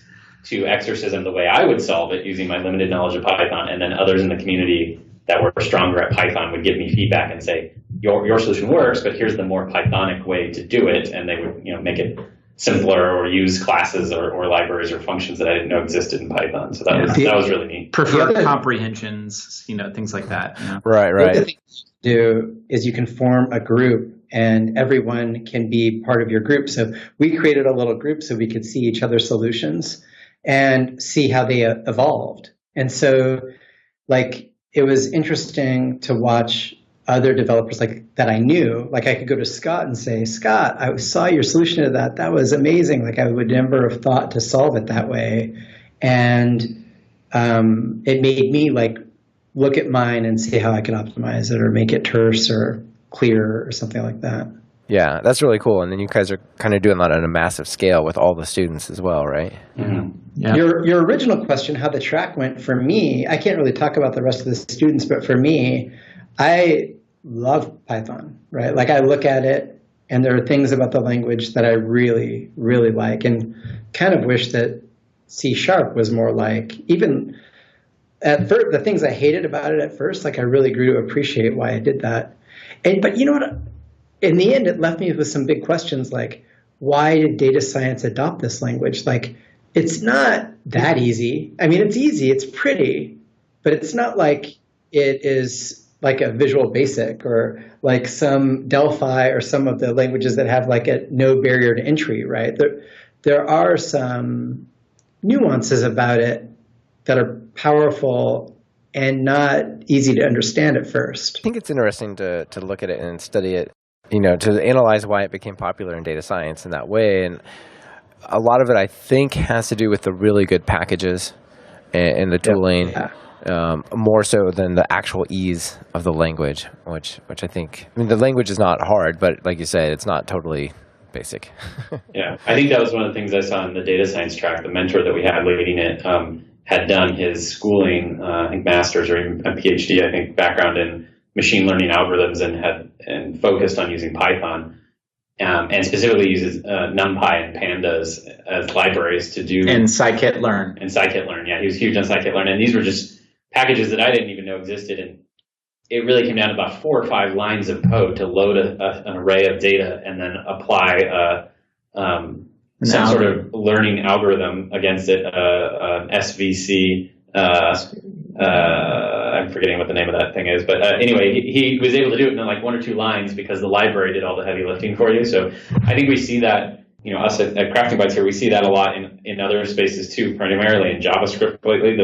Speaker 17: to Exorcism the way I would solve it using my limited knowledge of Python, and then others in the community that were stronger at Python would give me feedback and say, your solution works, but here's the more Pythonic way to do it, and they would make it simpler or use classes or libraries or functions that I didn't know existed in Python. So that was really neat.
Speaker 12: Preferred comprehensions, things like that.
Speaker 21: Right.
Speaker 4: The other thing you do is you can form a group, and everyone can be part of your group. So we created a little group so we could see each other's solutions and see how they evolved. And so, it was interesting to watch other developers that I knew. I could go to Scott and say, Scott, I saw your solution to that. That was amazing. I would never have thought to solve it that way. And it made me look at mine and see how I could optimize it or make it terse or clear or something like that.
Speaker 21: Yeah, that's really cool. And then you guys are kind of doing that on a massive scale with all the students as well, right?
Speaker 12: Mm-hmm. Yeah.
Speaker 4: Your original question, how the track went for me, I can't really talk about the rest of the students, but for me, I love Python, right? I look at it, and there are things about the language that I really, really like, and kind of wish that C# was more even at first, the things I hated about it at first, I really grew to appreciate why I did that. But you know what? In the end, it left me with some big questions why did data science adopt this language? It's not that easy. I mean, it's easy, it's pretty, but it's not it is a Visual Basic or some Delphi or some of the languages that have a no barrier to entry, right? There are some nuances about it that are powerful and not easy to understand at first.
Speaker 21: I think it's interesting to look at it and study it, to analyze why it became popular in data science in that way. And a lot of it, I think, has to do with the really good packages and the tooling.
Speaker 4: Yeah.
Speaker 21: More so than the actual ease of the language, which I think, the language is not hard, but like you said, it's not totally basic.
Speaker 17: Yeah, I think that was one of the things I saw in the data science track. The mentor that we had leading it had done his schooling, I think master's or even a PhD, I think, background in machine learning algorithms and focused on using Python. And specifically uses NumPy and Pandas as libraries to do...
Speaker 12: And scikit-learn.
Speaker 17: Yeah, he was huge on scikit-learn. And these were just packages that I didn't even know existed. And it really came down to about 4 or 5 lines of code to load an array of data and then apply some sort of learning algorithm against it, SVC. I'm forgetting what the name of that thing is, but anyway, he was able to do it in 1 or 2 lines because the library did all the heavy lifting for you. So I think we see that, us at Crafting Bytes here, we see that a lot in other spaces too, primarily in JavaScript lately.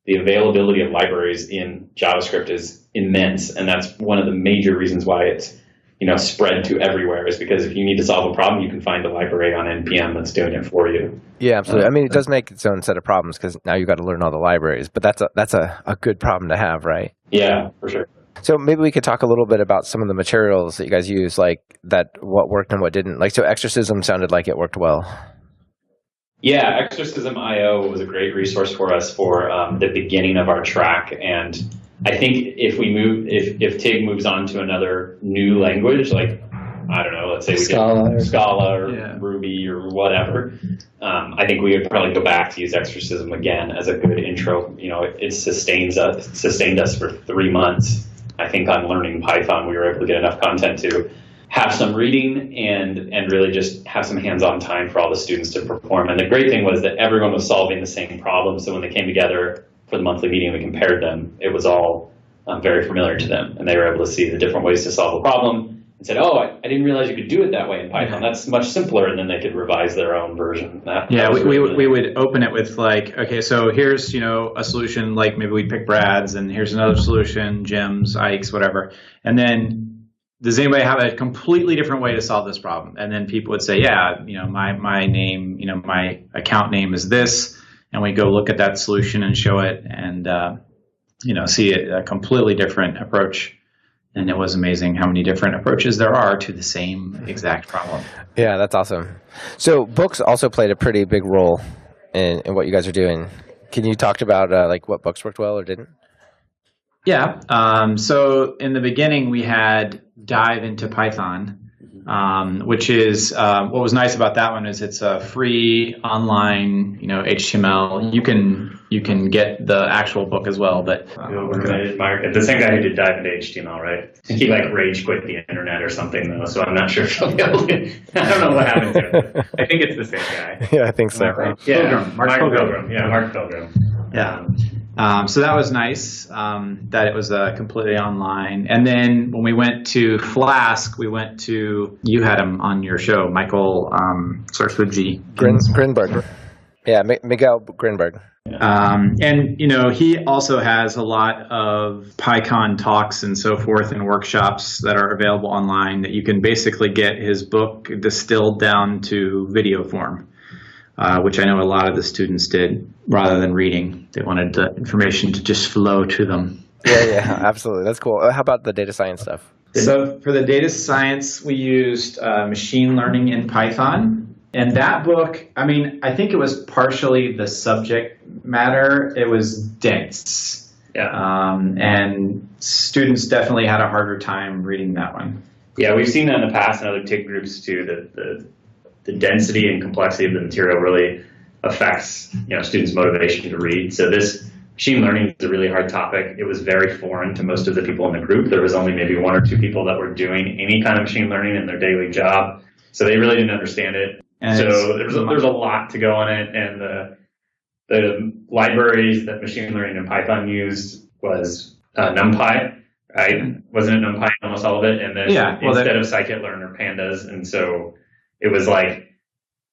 Speaker 17: The availability of libraries in JavaScript is immense, and that's one of the major reasons why it's spread to everywhere, is because if you need to solve a problem, you can find a library on NPM that's doing it for you.
Speaker 21: Yeah, absolutely. It does make its own set of problems because now you've got to learn all the libraries, but that's a good problem to have, right?
Speaker 17: Yeah, for sure.
Speaker 21: So maybe we could talk a little bit about some of the materials that you guys use, what worked and what didn't. So Exorcism sounded like it worked well.
Speaker 17: Yeah, Exorcism IO was a great resource for us for the beginning of our track, and I think if TIG moves on to another new language, I don't know, let's say Scala or Ruby or whatever, I think we would probably go back to use Exorcism again as a good intro. It sustained us for 3 months. I think on learning Python, we were able to get enough content to have some reading and really just have some hands-on time for all the students to perform. And the great thing was that everyone was solving the same problem. So when they came together for the monthly meeting, we compared them. It was all very familiar to them, and they were able to see the different ways to solve a problem and said, "Oh, I didn't realize you could do it that way in Python. That's much simpler." And then they could revise their own version.
Speaker 12: We would open it with like, okay, so here's a solution, like maybe we'd pick Brad's, and here's another solution, Jim's, Ike's, whatever, and then does anybody have a completely different way to solve this problem? And then people would say, yeah, my name, my account name is this, and we go look at that solution and show it, and see a completely different approach. And it was amazing how many different approaches there are to the same exact problem.
Speaker 21: Yeah, that's awesome. So books also played a pretty big role in what you guys are doing. Can you talk about like what books worked well or didn't?
Speaker 12: Yeah. So in the beginning, we had Dive into Python, which is what was nice about that one is it's a free online, HTML. You can get the actual book as well, but
Speaker 17: the same guy who did Dive into HTML, right? He rage quit the internet or something though, so I'm not sure if he'll be able to. I don't know what happened to him. I think it's the same guy.
Speaker 21: Yeah, I think so.
Speaker 12: Mark Pilgrim.
Speaker 17: Yeah, Mark Pilgrim.
Speaker 12: Yeah. So that was nice that it was completely online. And then when we went to Flask, you had him on your show, Michael
Speaker 21: Grinberg. Yeah, Miguel Grinberg.
Speaker 12: And he also has a lot of PyCon talks and so forth and workshops that are available online that you can basically get his book distilled down to video form. Which I know a lot of the students did rather than reading. They wanted the information to just flow to them.
Speaker 21: Yeah, absolutely. That's cool. How about the data science stuff?
Speaker 12: So for the data science, we used machine learning in Python. And that book, I think it was partially the subject matter. It was dense.
Speaker 17: Yeah.
Speaker 12: And students definitely had a harder time reading that one.
Speaker 17: Yeah, we've seen that in the past in other TIG groups too, that the density and complexity of the material really affects students' motivation to read. So this machine learning is a really hard topic. It was very foreign to most of the people in the group. There was only maybe one or two people that were doing any kind of machine learning in their daily job. So they really didn't understand it. And so there's a lot to go on it. And the libraries that machine learning and Python used was NumPy, right? Wasn't it NumPy in almost all of it? And then instead of scikit-learn or pandas. And so it was like,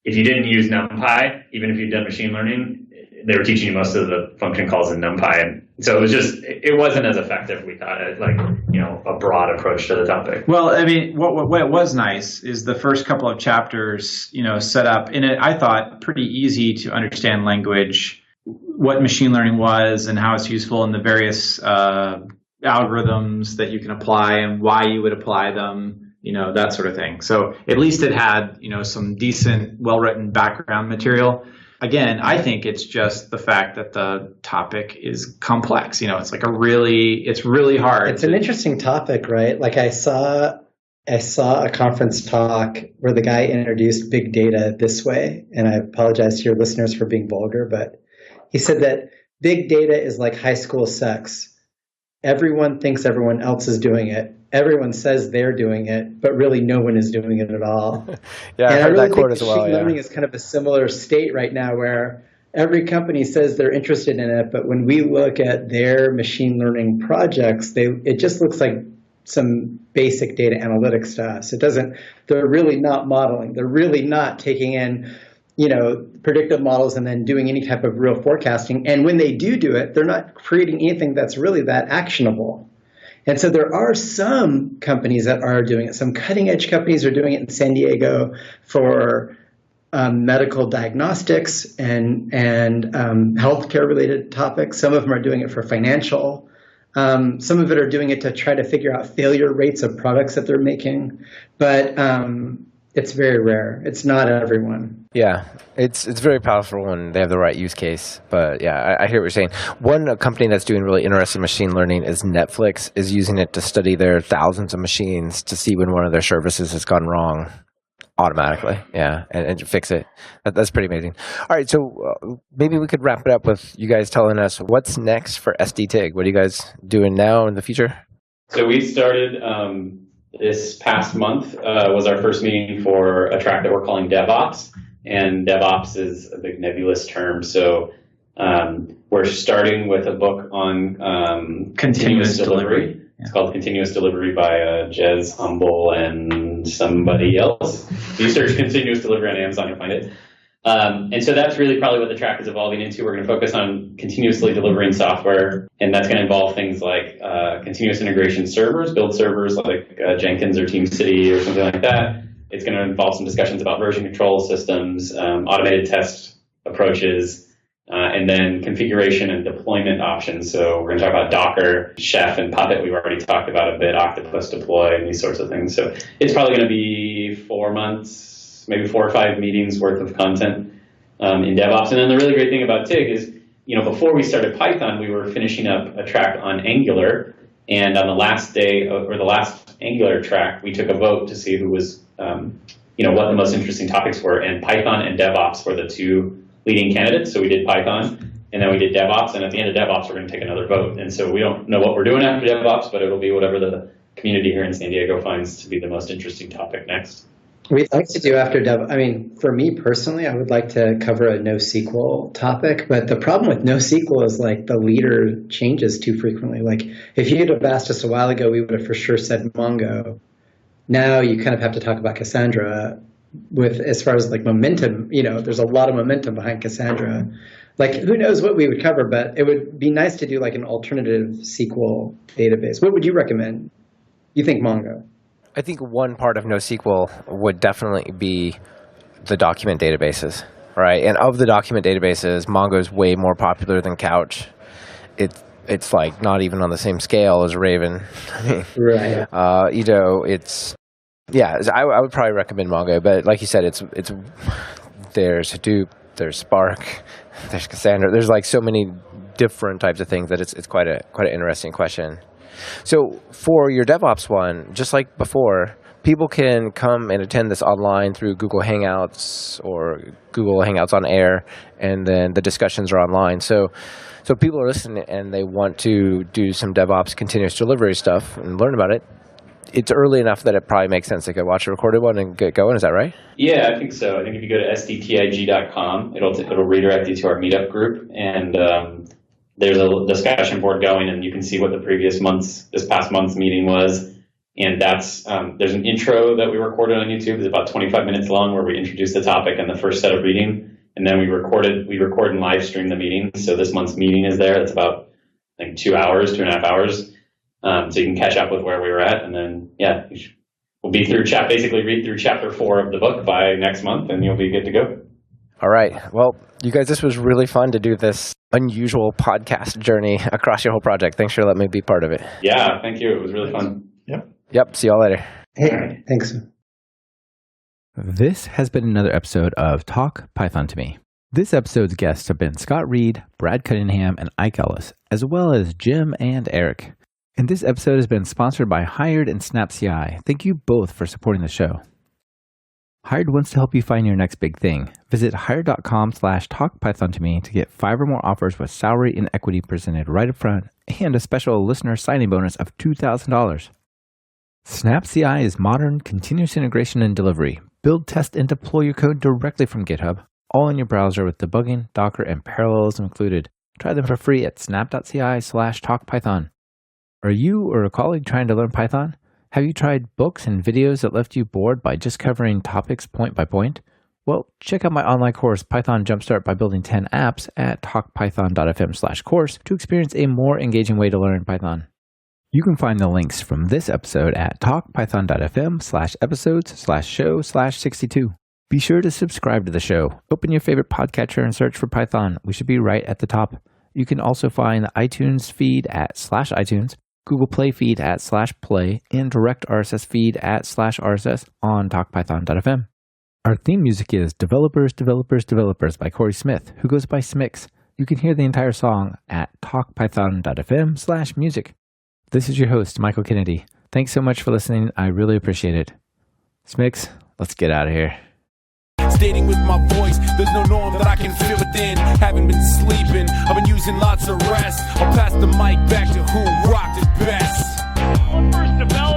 Speaker 17: if you didn't use NumPy, even if you'd done machine learning, they were teaching you most of the function calls in NumPy. And so it wasn't as effective, we thought, as a broad approach to the topic.
Speaker 12: Well, what was nice is the first couple of chapters, set up in it, I thought, pretty easy to understand language, what machine learning was and how it's useful in the various algorithms that you can apply and why you would apply them, that sort of thing. So at least it had, some decent, well-written background material. Again, I think it's just the fact that the topic is complex. It's it's really hard.
Speaker 4: It's an interesting topic, right? Like I saw a conference talk where the guy introduced big data this way, and I apologize to your listeners for being vulgar, but he said that big data is like high school sex. Everyone thinks everyone else is doing it. Everyone says they're doing it, but really no one is doing it at all.
Speaker 21: Yeah,
Speaker 4: and
Speaker 21: I heard
Speaker 4: really
Speaker 21: that quote as well.
Speaker 4: Machine learning is kind of a similar state right now where every company says they're interested in it, but when we look at their machine learning projects, it just looks like some basic data analytics stuff. So they're really not modeling. They're really not taking in, predictive models and then doing any type of real forecasting. And when they do it, they're not creating anything that's really that actionable. And so there are some companies that are doing it. Some cutting edge companies are doing it in San Diego for medical diagnostics and healthcare related topics. Some of them are doing it for financial. Some of it are doing it to try to figure out failure rates of products that they're making. But it's very rare. It's not everyone.
Speaker 21: Yeah, it's very powerful when they have the right use case. But yeah, I hear what you're saying. One company that's doing really interesting machine learning is Netflix is using it to study their thousands of machines to see when one of their services has gone wrong automatically. Yeah, and to fix it. That's pretty amazing. All right, so maybe we could wrap it up with you guys telling us what's next for SDTIG. What are you guys doing now in the future?
Speaker 17: So we started this past month was our first meeting for a track that we're calling DevOps. And DevOps is a big nebulous term. So we're starting with a book on continuous delivery. It's called Continuous Delivery by Jez Humble and somebody else. If you search continuous delivery on Amazon, you'll find it. And so that's really probably what the track is evolving into. We're going to focus on continuously delivering software, and that's going to involve things like continuous integration servers, build servers like Jenkins or TeamCity or something like that. It's going to involve some discussions about version control systems, automated test approaches, and then configuration and deployment options. So we're going to talk about Docker, Chef, and Puppet. We've already talked about a bit, Octopus Deploy, and these sorts of things. So it's probably going to be 4 months, maybe 4 or 5 meetings worth of content in DevOps. And then the really great thing about TIG is, before we started Python, we were finishing up a track on Angular. And on the last day, or the last Angular track, we took a vote to see who was, what the most interesting topics were. And Python and DevOps were the 2 leading candidates. So we did Python, and then we did DevOps. And at the end of DevOps, we're going to take another vote. And so we don't know what we're doing after DevOps, but it'll be whatever the community here in San Diego finds to be the most interesting topic next.
Speaker 4: We'd like to do after for me personally, I would like to cover a NoSQL topic, but the problem with NoSQL is like the leader changes too frequently. Like if you'd have asked us a while ago, we would have for sure said Mongo. Now you kind of have to talk about Cassandra with, as far as like momentum, there's a lot of momentum behind Cassandra. Like who knows what we would cover, but it would be nice to do like an alternative SQL database. What would you recommend? You think Mongo?
Speaker 21: I think one part of NoSQL would definitely be the document databases, right? And of the document databases, Mongo is way more popular than Couch. It's like not even on the same scale as Raven. I mean,
Speaker 4: right.
Speaker 21: I would probably recommend Mongo, but like you said, there's Hadoop, there's Spark, there's Cassandra. There's like so many different types of things that it's quite an interesting question. So for your DevOps one, just like before, people can come and attend this online through Google Hangouts or Google Hangouts on Air, and then the discussions are online. So people are listening and they want to do some DevOps continuous delivery stuff and learn about it. It's early enough that it probably makes sense to go watch a recorded one and get going. Is that right?
Speaker 17: Yeah, I think so. I think if you go to SDTIG.com, it'll redirect you to our meetup group, and there's a discussion board going, and you can see what this past month's meeting was. And that's there's an intro that we recorded on YouTube. It's about 25 minutes long, where we introduce the topic and the first set of reading, and then we record and live stream the meeting. So this month's meeting is there. It's about 2.5 hours. So you can catch up with where we were at, and then we'll be through basically read through chapter 4 of the book by next month, and you'll be good to go.
Speaker 21: All right. Well, you guys, this was really fun to do this unusual podcast journey across your whole project. Thanks for letting me be part of it.
Speaker 17: Yeah, thank you. It was really fun.
Speaker 21: Yep. See y'all later.
Speaker 4: Hey, thanks.
Speaker 1: This has been another episode of Talk Python to Me. This episode's guests have been Scott Reed, Brad Cunningham, and Ike Ellis, as well as Jim and Eric. And this episode has been sponsored by Hired and SnapCI. Thank you both for supporting the show. Hired wants to help you find your next big thing. Visit hired.com/talkpython to get 5 or more offers with salary and equity presented right up front, and a special listener signing bonus of $2,000. SnapCI is modern continuous integration and delivery. Build, test, and deploy your code directly from GitHub, all in your browser with debugging, Docker, and parallelism included. Try them for free at snap.ci/talkpython. Are you or a colleague trying to learn Python? Have you tried books and videos that left you bored by just covering topics point by point? Well, check out my online course, Python Jumpstart by Building 10 Apps, at talkpython.fm/course to experience a more engaging way to learn Python. You can find the links from this episode at talkpython.fm/episodes/show/62. Be sure to subscribe to the show. Open your favorite podcatcher and search for Python. We should be right at the top. You can also find the iTunes feed at /iTunes, Google Play feed at /play, and direct RSS feed at /RSS on talkpython.fm. Our theme music is Developers, Developers, Developers by Corey Smith, who goes by Smix. You can hear the entire song at talkpython.fm/music. This is your host, Michael Kennedy. Thanks so much for listening. I really appreciate it. Smix, let's get out of here.
Speaker 2: Stating with my voice, there's no norm that I can feel within. Haven't been sleeping, I've been using lots of rest. I'll pass the mic back to who rocked it best. First develop